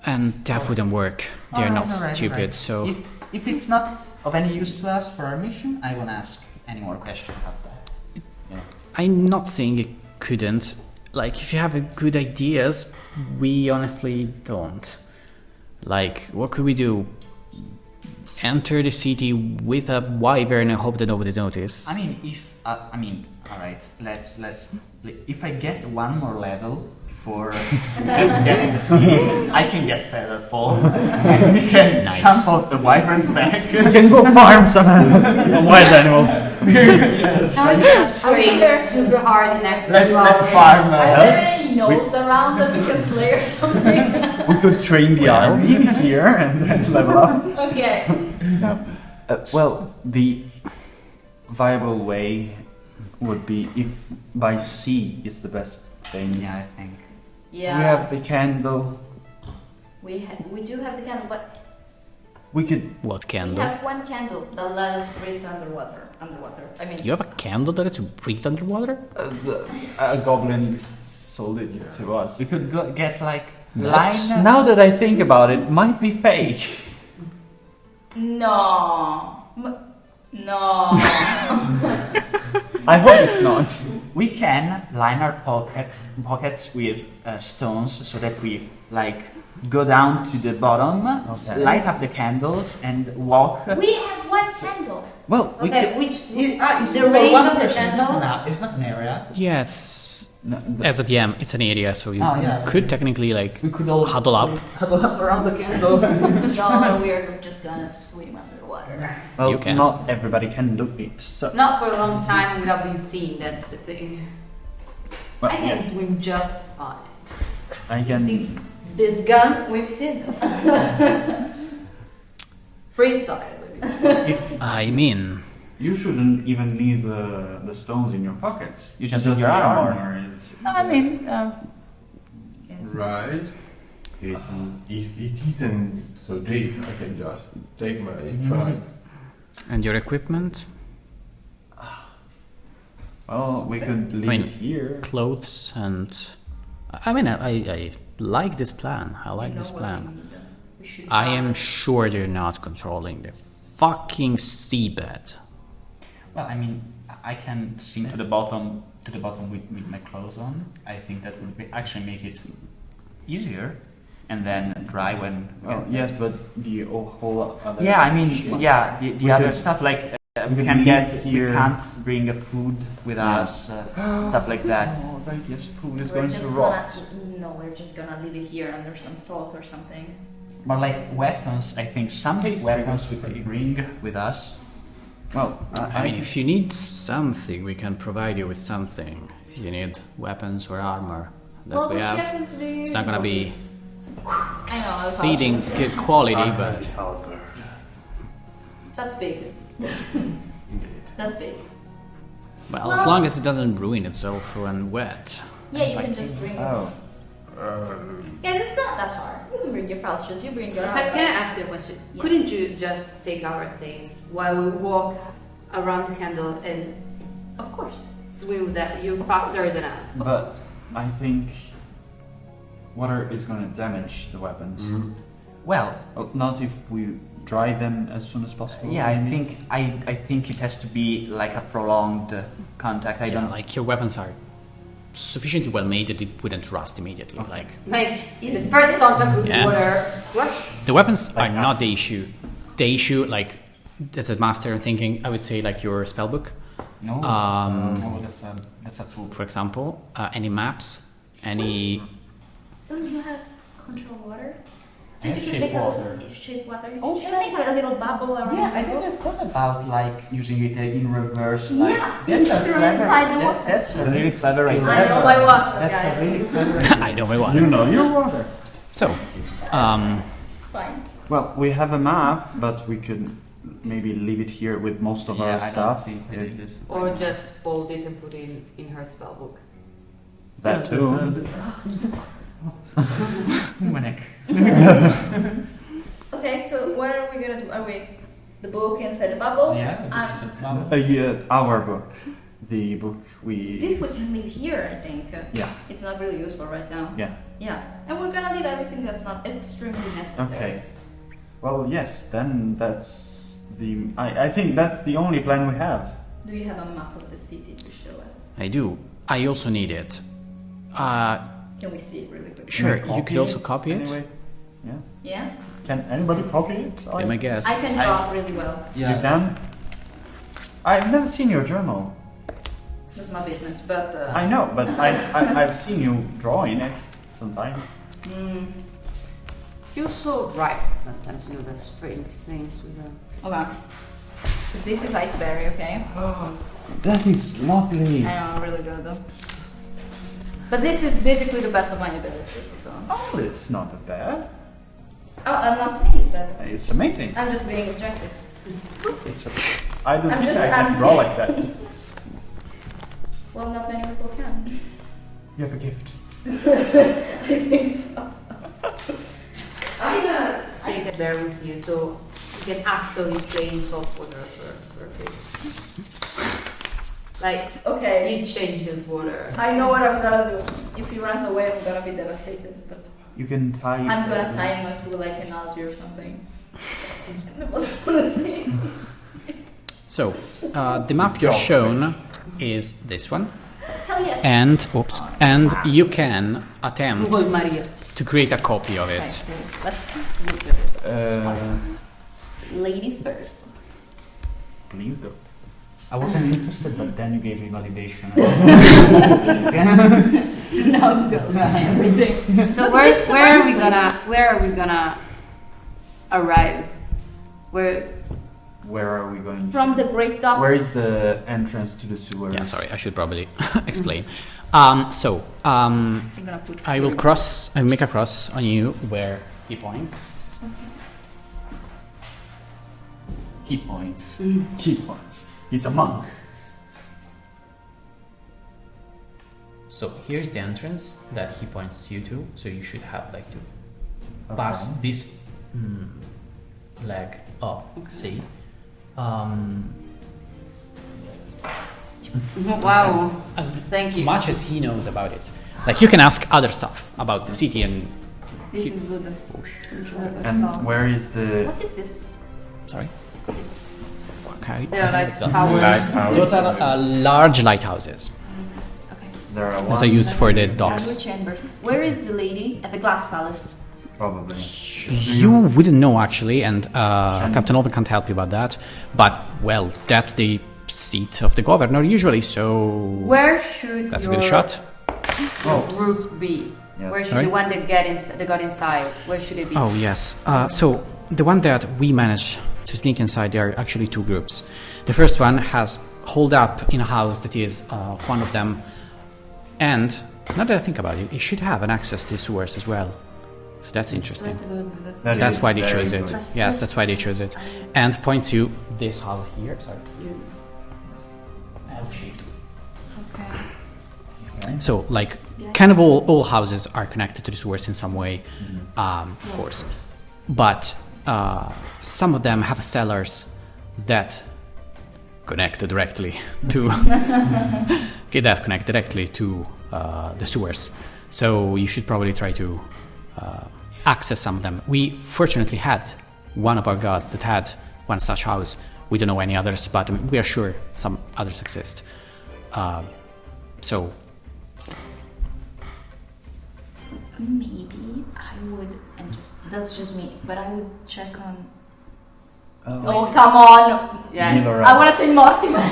and that wouldn't work. They're not stupid, so If it's not of any use to us for our mission, I won't ask any more questions about that. I'm not saying it couldn't. Like, if you have good ideas, we honestly don't. Like, what could we do? Enter the city with a wyvern and hope that nobody notices. I mean, all right. Let's. If I get one more level before getting the city, I can get feather fall, and we can Nice. jump off the wyvern's back. We can go farm some wild animals. Now it's not trained super hard in extra Let's farm. Are there any nodes around that we can slay or something? We could train the army here and then level up. Okay. Well, the viable way would be if by sea is the best thing. Yeah, I think. Yeah. We have the candle. We do have the candle, but We could. What we candle? have one candle that let us breathe underwater. I mean, You have a candle that lets you breathe underwater? A goblin sold it to us. We could get like What? line. Now that I think about it, might be fake. no. No. I hope it's not. We can line our pockets with stones so that we like go down to the bottom, Okay. light up the candles, and walk. We have one candle. Well, we Okay, could. which It's the for range one of the person, candle? It's not an area. Yes. No, As a DM, it's an area, so you Oh, yeah. could technically like We could all huddle up. around the candle. No, we're just gonna swim underwater. well, You can. not everybody can do it. So not for a long time without being seen. That's the thing. Well, I can swim just fine. I See can. these guns? We've seen them. Freestyle. I mean, You shouldn't even need the stones in your pockets. You just Because need your the armor. is- I mean, Right. If it isn't so deep, I can just take my tribe. and your equipment, Well, we could leave mean, it here. clothes, and I mean, I like this plan. I like this plan. I am sure they're not controlling the fucking seabed. well, I mean, I can sink to the bottom with my clothes on. I think that would actually make it easier, and then dry when. Well, yes, but the whole other. Yeah, I mean, yeah, the We other could- stuff like we we could can leave get here. we can't bring a food with Yeah. us, stuff like that. Oh, right, yes, food is We're going just to rot. we're just gonna leave it here under some salt or something. But like weapons, I think some weapons we could bring with us. Well, I mean, if you need something, we can provide you with something. If you need weapons or armor, that's what we have. It's not gonna be exceeding good quality, but That's big. That's big. well, as long as it doesn't ruin itself when wet. Yeah, you can just bring Oh. Guys, it's not that hard. You can bring your pouches, you bring your Can I ask you a question? Yeah. Couldn't you just take our things while we walk around the candle and, of course, swim with that? You're faster than us. But I think water is going to damage the weapons. Well, Not if we dry them as soon as possible. yeah, I maybe? think I think it has to be like a prolonged contact. I Yeah, don't like your weapons are sufficiently well made that it wouldn't rust immediately. Like Like, the first contact with Yes. water, crush. the weapons are not the issue. The issue, like as a master, I'm thinking, I would say like your spellbook, no. Um, no, that's a tool. for example, any maps, any. Don't you have control water? I have You should shape make water. Shape water. Oh, You should make a little bubble around Yeah, I the never thought about like using it in reverse. Like Yeah, that's a through clever. inside the water. That's a really clever idea. I know my water, That's guys. a really clever. I know my one. You know your water. So, Fine. Well, we have a map, but we could maybe leave it here with most of Yeah, our I don't stuff. think I did this. Or just fold it and put it in her spellbook. That too. My neck. Okay, so what are we gonna do? Are we the book inside the bubble? Yeah. it's a problem. Our book. The book we. This we can leave here, I think. Yeah. It's not really useful right now. Yeah. Yeah. And we're gonna leave everything that's not extremely necessary. Okay. Well, yes, then that's the. I think that's the only plan we have. Do you have a map of the city to show us? I do. I also need it. Can we see it really quick? Sure, Can we you could also copy it. Anyway. Yeah. Yeah? Can anybody copy it? Be my guest. I can draw really well. You can. I've never seen your journal. That's my business, but I know, but I've seen you draw in it sometime. You also write sometimes, you know, the strange things with the... okay. So this is iceberry, okay? That is lovely. I know, really good. But this is basically the best of my abilities, so. Oh, it's not bad. Oh, I'm not saying it's bad. It's amazing. I'm just being objective. It's. I don't I'm think just I can draw like that. Well, not many people can. You have a gift. I think so. I'm gonna take it there with you so you can actually stay in salt water for a bit. Like, Okay. you change his water. I know what I'm gonna do. If he runs away, I'm gonna be devastated. But You can tie. I'm gonna tie him to like an algae or something. That was honestly. So, the map you're shown is this one, Hell yes. and you can attempt Google Maria. to create a copy of Okay, it. let's Look at it. ladies first. Please go. I wasn't interested, but then you gave me validation. So now I'm gonna everything. So where are we gonna arrive? Where where are we going? From the Great Dock. Where is the entrance to the sewer? Yeah, sorry, I should probably explain. I'm gonna put I will cross. I make a cross on you where he points. Key points. Key points. He's a monk. So here's the entrance that he points you to. So you should have like to pass this leg up. See. Wow. As Thank you. much as he knows about it, like you can ask other stuff about the city and. This is good. This is good. And where is the? What is this? Sorry. This. Okay. They are like Exhausting. towers. Lighthouse. Those are large lighthouses Okay. There are that are used for the docks. Language chambers. Where is the lady at the Glass Palace? Probably. You wouldn't know actually, and Captain Olven can't help you about that. But well, that's the seat of the governor usually. So Where should that's a your good shot. group be? Yes. Where should Sorry? the one that got inside? Where should it be? Oh yes. So the one that we managed to sneak inside, there are actually two groups. The first one has holed up in a house that is one of them, and now that I think about it, it should have an access to sewers as well. So that's interesting. That's good. That's That That's is why they very chose it. good. Yes, that's why they chose it. And point to this house here. Sorry. L-shaped. Okay. So, like, kind of all houses are connected to the sewers in some way, of course. But some of them have cellars that connect directly to the sewers. So you should probably try to access some of them. We fortunately had one of our guards that had one such house. We don't know any others, but we are sure some others exist. So Maybe I would, and that's just me, but I would check on. Oh, Oh, come on! Yes. Milorad. I want to say Mortimer.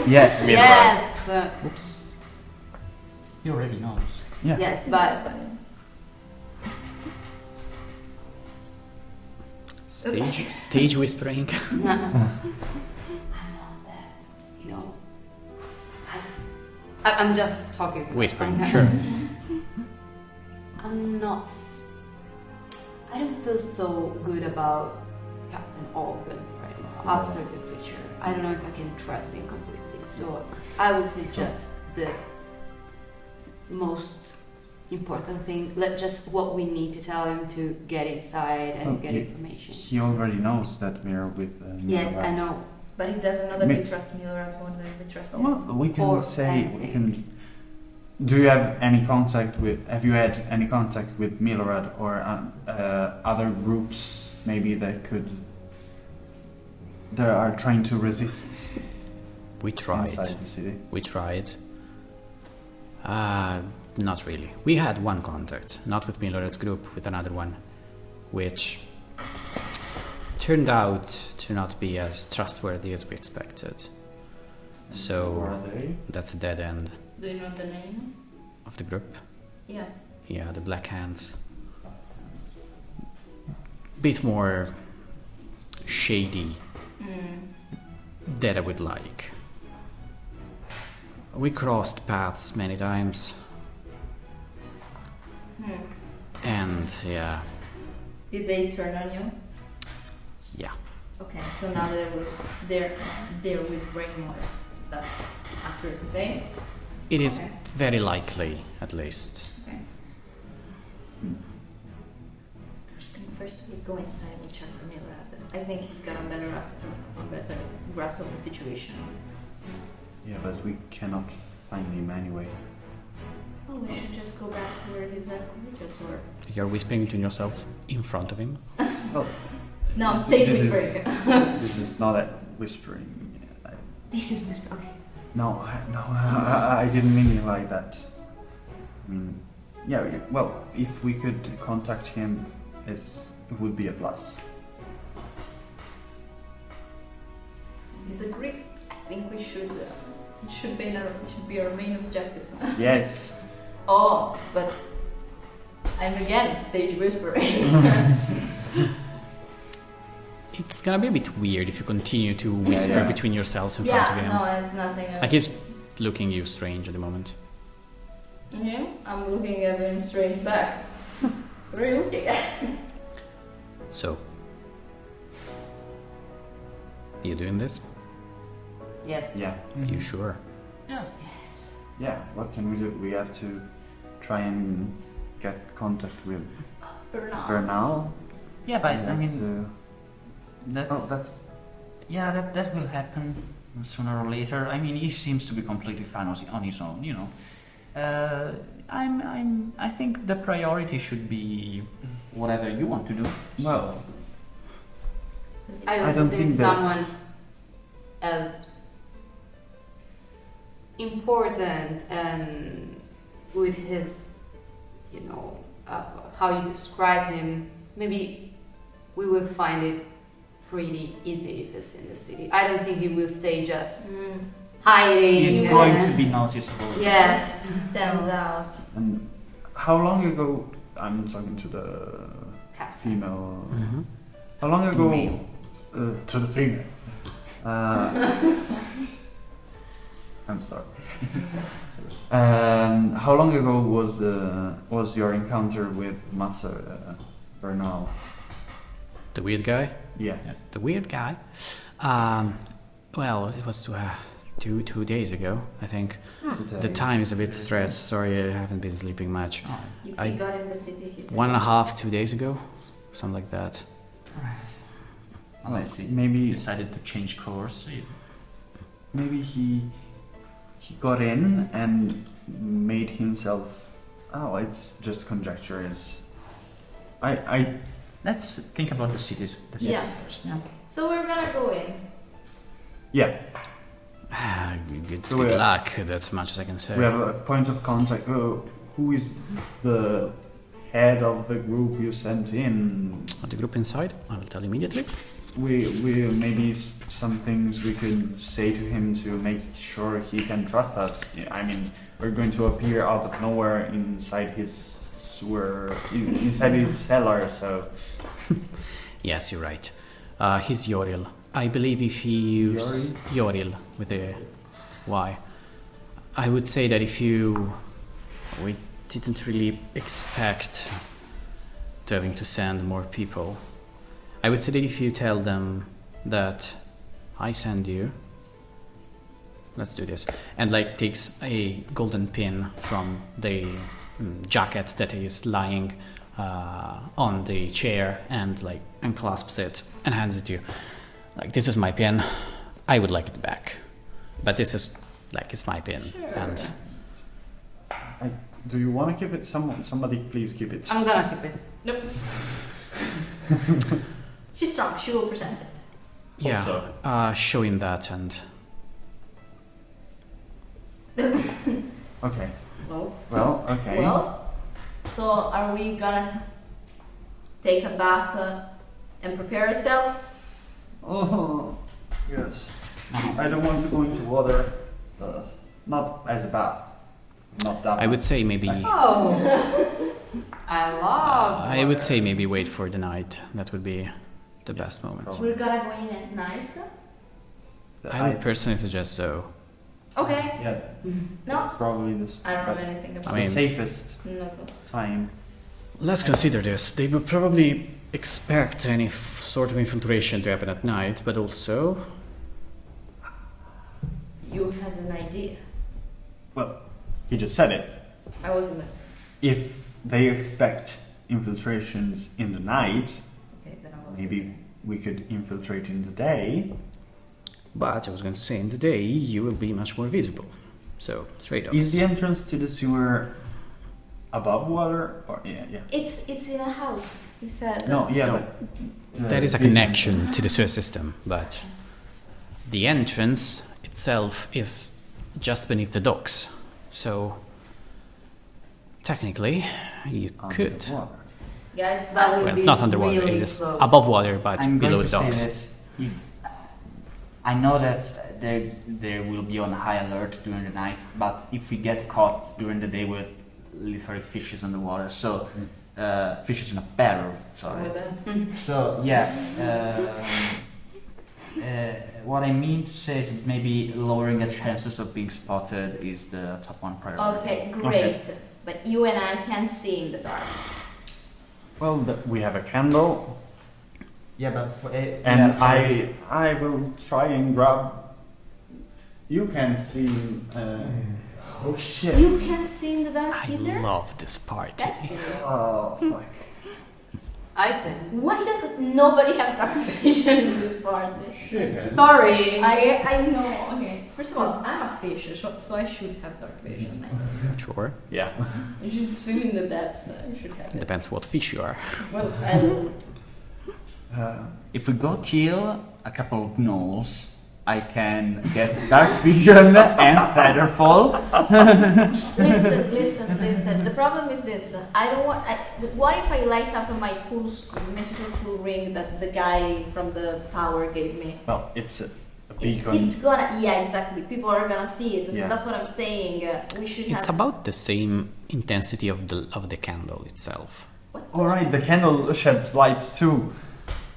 Yes. Yes. oops. He already knows. Yeah. Yes, but Stage whispering. I'm not that. You know. I'm just talking. Whispering, sure. I'm not. I don't feel so good about Captain Olven right now after the picture. I don't know if I can trust him completely. So I would suggest the most important thing, just what we need to tell him to get inside and get information. He already knows that we are with. Yes, Milorad. I know. But he doesn't know that Me- we trust Milorad more than we trust him. Well, we can Or say we anything. can. Do you have any contact with? Have you had any contact with Milorad or other groups? Maybe that are trying to resist We tried. inside the city. We tried. Not really. We had one contact, not with Milorad's group, with another one, which turned out to not be as trustworthy as we expected. So that's a dead end Do you know the name? of the group. Yeah. Yeah, the Black Hands. Bit more shady than I would like. We crossed paths many times. And yeah, Did they turn on you? yeah. Okay, so now they're with Raymore. Is that accurate to say? It is Okay. very likely, at least. Okay. First we go inside and check for Milorad. I think he's got a better grasp of the situation. Yeah, but we cannot find him anyway. Oh, we should just go back to where his quarters were. You're whispering to yourselves in front of him. Oh, No, I'm stage This is- whispering. this is not a whispering. This is whisper. Okay. I didn't mean it like that. I mean, yeah. Well, if we could contact him, it would be a plus. Disagree. I think we should. It should be our main objective. Yes. Oh, but I'm again stage whispering. It it's gonna be a bit weird if you continue to whisper between yourselves in front of him. no, it's nothing. Like he's looking you strange at the moment. Yeah, I'm looking at him straight back. What are you looking at? So, you doing this? Yes. Yeah. You sure? Yeah. Yes. Yeah. What can we do? We have to try and get contact with Bernal. Yeah, but I We mean, have to- that's that will happen sooner or later. I mean, he seems to be completely fine on his own, you know. I think the priority should be whatever you want to do. Well, I I also don't think think that- someone as important and with his, how you describe him, maybe we will find it pretty easy if it's in the city. I don't think he will stay just hiding. He's going to be noticeable. Yes. Stands out. and how long ago? I'm talking to the Captain. female. Mm-hmm. How long ago? Me. To the female. I'm sorry. How long ago was your encounter with Master Bernal? The weird guy? Yeah. The weird guy? Well, it was 2 days ago, I think. The time is a bit stretched. Sorry, I haven't been sleeping much. If I- he got in the city, he said 1.5, 2 days ago, something like that. Unless he Maybe decided to change course. maybe he got in and made himself. Oh, it's just conjecture. I Let's think about the cities. Yeah. First. Yeah. So we're gonna go in. yeah. Good So we- luck, that's much as I can say. We have a point of contact. Who is the head of the group you sent in? The group inside, I will tell you immediately. We maybe some things we could say to him to make sure he can trust us. I mean, we're going to appear out of nowhere inside his sewer, inside his cellar. So Yes, you're right. He's Yoril. I believe if he used Yoril with a Y. I would say that we didn't really expect to having to send more people. I would say that if you tell them that I send you, let's do this, and like takes a golden pin from the jacket that is lying on the chair and like unclasps it and hands it to you. Like, this is my pin. I would like it back, but this is like it's my pin. Sure. And do you want to keep it? Somebody please keep it. I'm gonna keep it. Nope. She's strong. She will present it. yeah, show him that and Okay. Well. Well, okay. Well. So are we gonna take a bath and prepare ourselves? Oh, yes. I don't want to go into water. Not as a bath. Not that. I would say maybe Oh, I love. I would say maybe wait for the night. That would be the best moment. We're gonna go in at night. I would personally suggest so. Okay. Yeah, No, it's probably this. I don't know but anything about I mean- the safest No. time. Let's consider this. They will probably expect any sort of infiltration to happen at night, but also You had an idea. Well, he just said it. I wasn't listening. If they expect infiltrations in the night, Okay, then I wasn't. maybe we could infiltrate in the day. But I was going to say, in the day, you will be much more visible. So, trade-offs. Is the entrance to the sewer above water? Or yeah. It's in a house. He said. No, yeah, No. but There is a connection to the sewer system, but the entrance itself is just beneath the docks. So, technically, you could. Underwater. Guys, That would Well, it's be not underwater, really it is close. above water, but I'm below going the to docks. say this. If I know that they will be on high alert during the night, but if we get caught during the day, we're literally fishes in the water. So fishes in a barrel. Sorry. With a- So yeah, What I mean to say is maybe lowering the chances of being spotted is the top one priority. Okay, great. But you and I can't see in the dark. Well, we have a candle, Yeah, but and I will try and grab. You can see. Oh shit! You can't see in the dark I either? love this party. That's the Oh fuck! I can. Why does nobody have dark vision in this party? Sorry. I know. Okay. First of all, I'm a fish, so I should have dark vision. Sure. Yeah. You should swim in the depths. You should have it. Depends what fish you are. Well, I don't. if we go kill a couple of gnolls, I can get dark vision and featherfall. Listen. The problem is this. I don't want. What if I light up my magical cool ring that the guy from the tower gave me? Well, it's a beacon. It's gonna. Yeah, exactly. People are gonna see it. So Yeah. that's what I'm saying. We should have. It's about the same intensity of the candle itself. All right, the candle sheds light too.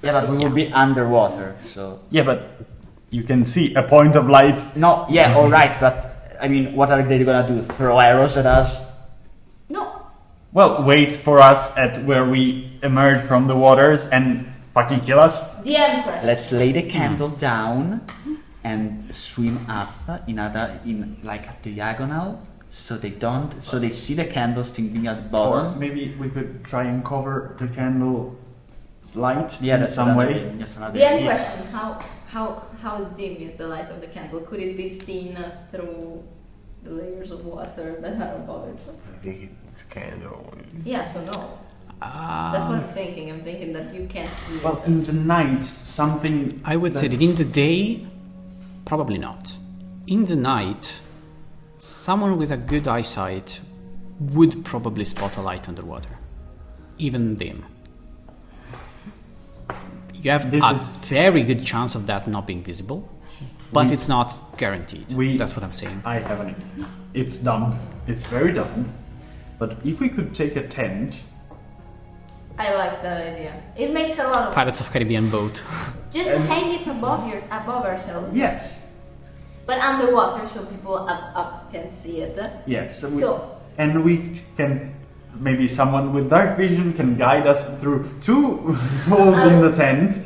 Yeah, but we will be underwater, so... Yeah, but you can see a point of light. No, yeah, alright, but... I mean, what are they gonna do? Throw arrows at us? No. Well, wait for us at where we emerge from the waters and fucking kill us. The end question. Let's lay the candle down and swim up in like a diagonal, so they see the candle sticking at the Or bottom. maybe we could try and cover the candle's light Yeah, in that's some another way. idea, that's another The end idea. question: How dim is the light of the candle? Could it be seen through the layers of water that are above it? I think it's candle. Yes or no? That's what I'm thinking. I'm thinking that you can't see Well, it. in the night, something. I would say that in the day, probably not. In the night, someone with a good eyesight would probably spot a light underwater, even dim. You have This a is- very good chance of that not being visible, but it's not guaranteed. That's what I'm saying. I have an idea. It's dumb. It's very dumb. But if we could take a tent. I like that idea. It makes a lot of Pirates of Caribbean boat. Just hang it above ourselves. Yes. But underwater, so people up can see it. Yes. So And we can. Maybe someone with dark vision can guide us through 2 holes in the tent,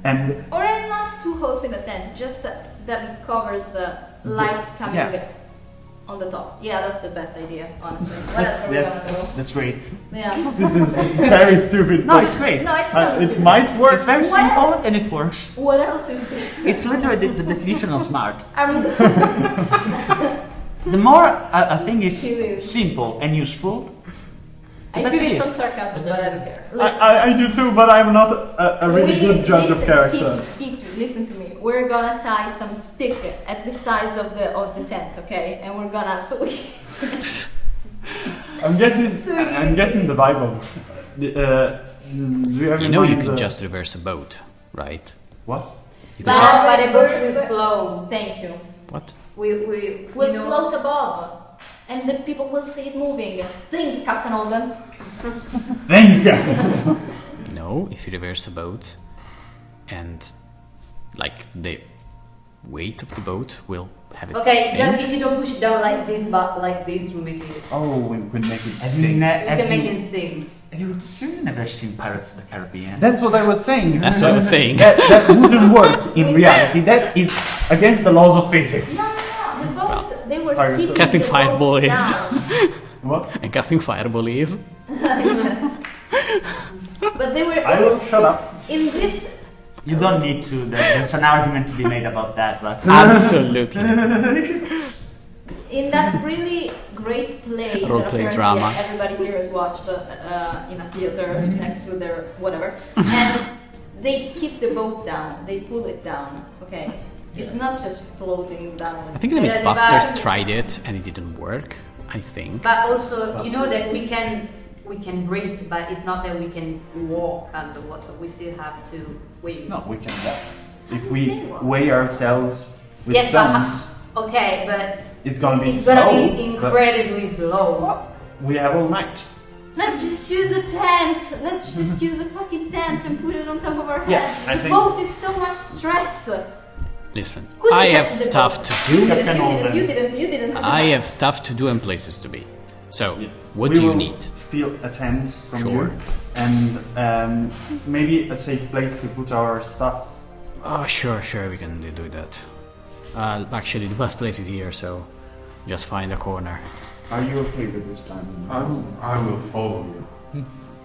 and or not 2 holes in the tent, just that it covers the light coming on the top. Yeah, that's the best idea, honestly. What else are we gonna do? That's great. Yeah. this is very stupid. No, but it's great. No, it's not. it might work. It's very What simple else? and it works. What else is there? It's literally the definition of smart. I'm The more a thing is Serious. simple and useful, I That's feel it. some sarcasm, but I don't care. Listen. I do too, but I'm not a really good judge of character. Kiki, listen to me. We're gonna tie some stick at the sides of the tent, okay? And we're gonna I'm getting the vibe of. Do you have You in know you mind could the- just reverse a boat, right? What? You could just... But the boat will flow. Thank you. What? We'll float above, and the people will see it moving. Think, Captain Alden. Thank you. No, if you reverse a boat and like the weight of the boat will have it Okay, sink. just if you don't push it down like this, but like this, we make it. Oh, we could make it have sing. you, We can make it sing. have you seriously never seen Pirates of the Caribbean? That's what I was saying. That's what I was saying. That wouldn't work in reality. That is against the laws of physics. No. The boat. They were Pirates keeping Casting the fireball boat is. down. What? And casting fireball is. But they were I will shut up. in this. You don't need to. There's an argument to be made about that, but Absolutely. In that really great play Role that play apparently drama. everybody here has watched in a theater next to their whatever, and they keep the boat down, they pull it down. Okay, it's not just floating down. I think the Yes, Mythbusters but- tried it and it didn't work. I think. But also, you know that we can breathe, but it's not that we can walk underwater. We still have to swim. No, we can walk. If we weigh ourselves with Yes, stones, okay, but it's gonna be it's gonna slow, be but incredibly slow. we have all night. Let's just use a tent. Let's just use a fucking tent and put it on top of our Yeah, heads. I The think- boat is so much stress. Listen, Who I have suggested the stuff goal? to You do. didn't. You didn't. I have stuff to do and places to be. So, what We do you will need? steal a tent from Sure. you, and maybe a safe place to put our stuff. Oh, sure, we can do that. Actually, the best place is here, so just find a corner. Are you okay with this plan? I will follow you.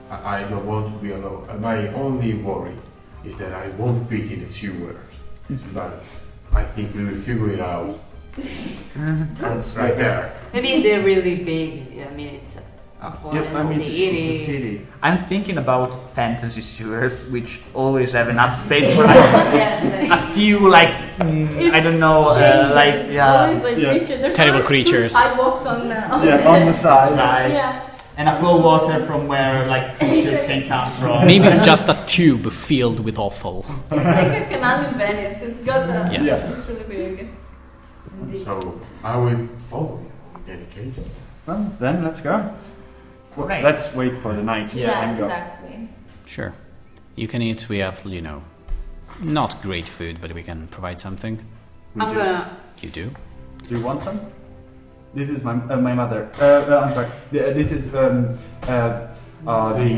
I don't want to be alone. My only worry is that I won't fit in the sewers. But I think we will figure it out. That's right there. Maybe they're really big. I mean, it's a Yeah, I mean, it's a city. I'm thinking about fantasy sewers, which always have enough space for like Yeah, a few, like I don't know, like There's Terrible always creatures. 2 sidewalks on. Yeah, on the side. right, Yeah. and a flow of water from where like creatures can come from. Maybe it's just a tube filled with offal. It's like a canal in Venice. It's got a. Yes. It's really big. So I will follow you in any case. Well, then let's go. Well, Right. let's wait for the night Yeah, and go. exactly. Sure. You can eat, we have, not great food, but we can provide something. We I'm do. gonna. You do? Do you want some? This is my mother. I'm sorry. This is the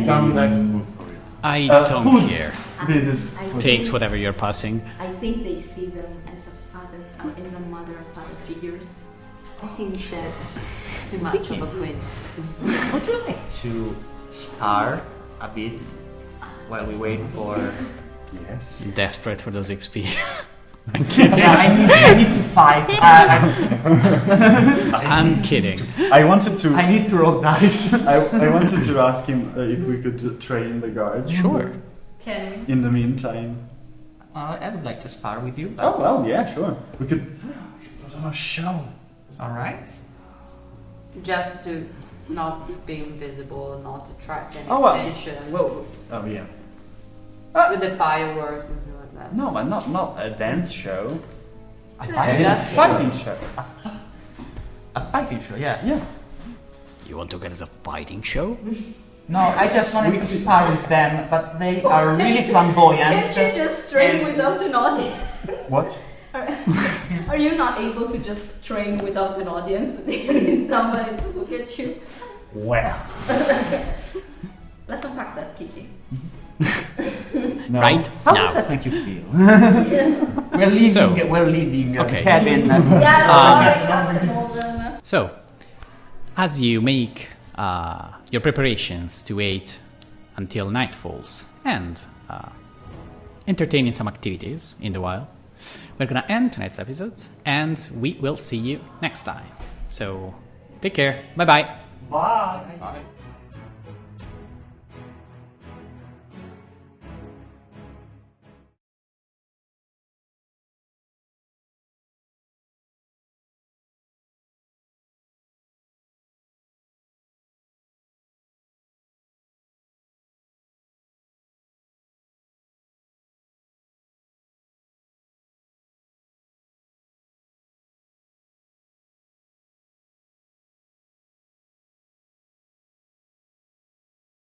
Some nice food for you. I don't food. care. This is Takes whatever you're passing. I think they see them as a father, as a mother and father figures. I think that too much of a coincidence. Would you like to spar a bit while we wait for? yes. Desperate for those XP. Yeah, I need to fight. I'm kidding. I wanted to. I need to roll dice. I wanted to ask him if we could train the guards. Sure. Can In the meantime. I would like to spar with you. Oh well, yeah, sure. We could. Put on a show. All right. Just to not be invisible, not attract any Oh, well. attention. Well. Oh yeah. With the fireworks and stuff like that. No, but not a dance show. A Yeah. Fighting show. A fighting show. Yeah. Yeah. You want to get as a fighting show? No, I just wanted to spar with them, but they are really flamboyant. Can't you just train and- without an audience? What? Are you not able to just train without an audience? You need somebody to look at you. Well. Let's unpack that, Kiki. No. Right? How now. does that make you feel? Yeah. We're leaving. So- We're leaving. Okay. Kevin. Yeah, sorry, got to hold them. So, as you make your preparations to wait until night falls and entertain in some activities in the while, we're gonna end tonight's episode and we will see you next time. So, take care. Bye bye. Bye. Bye.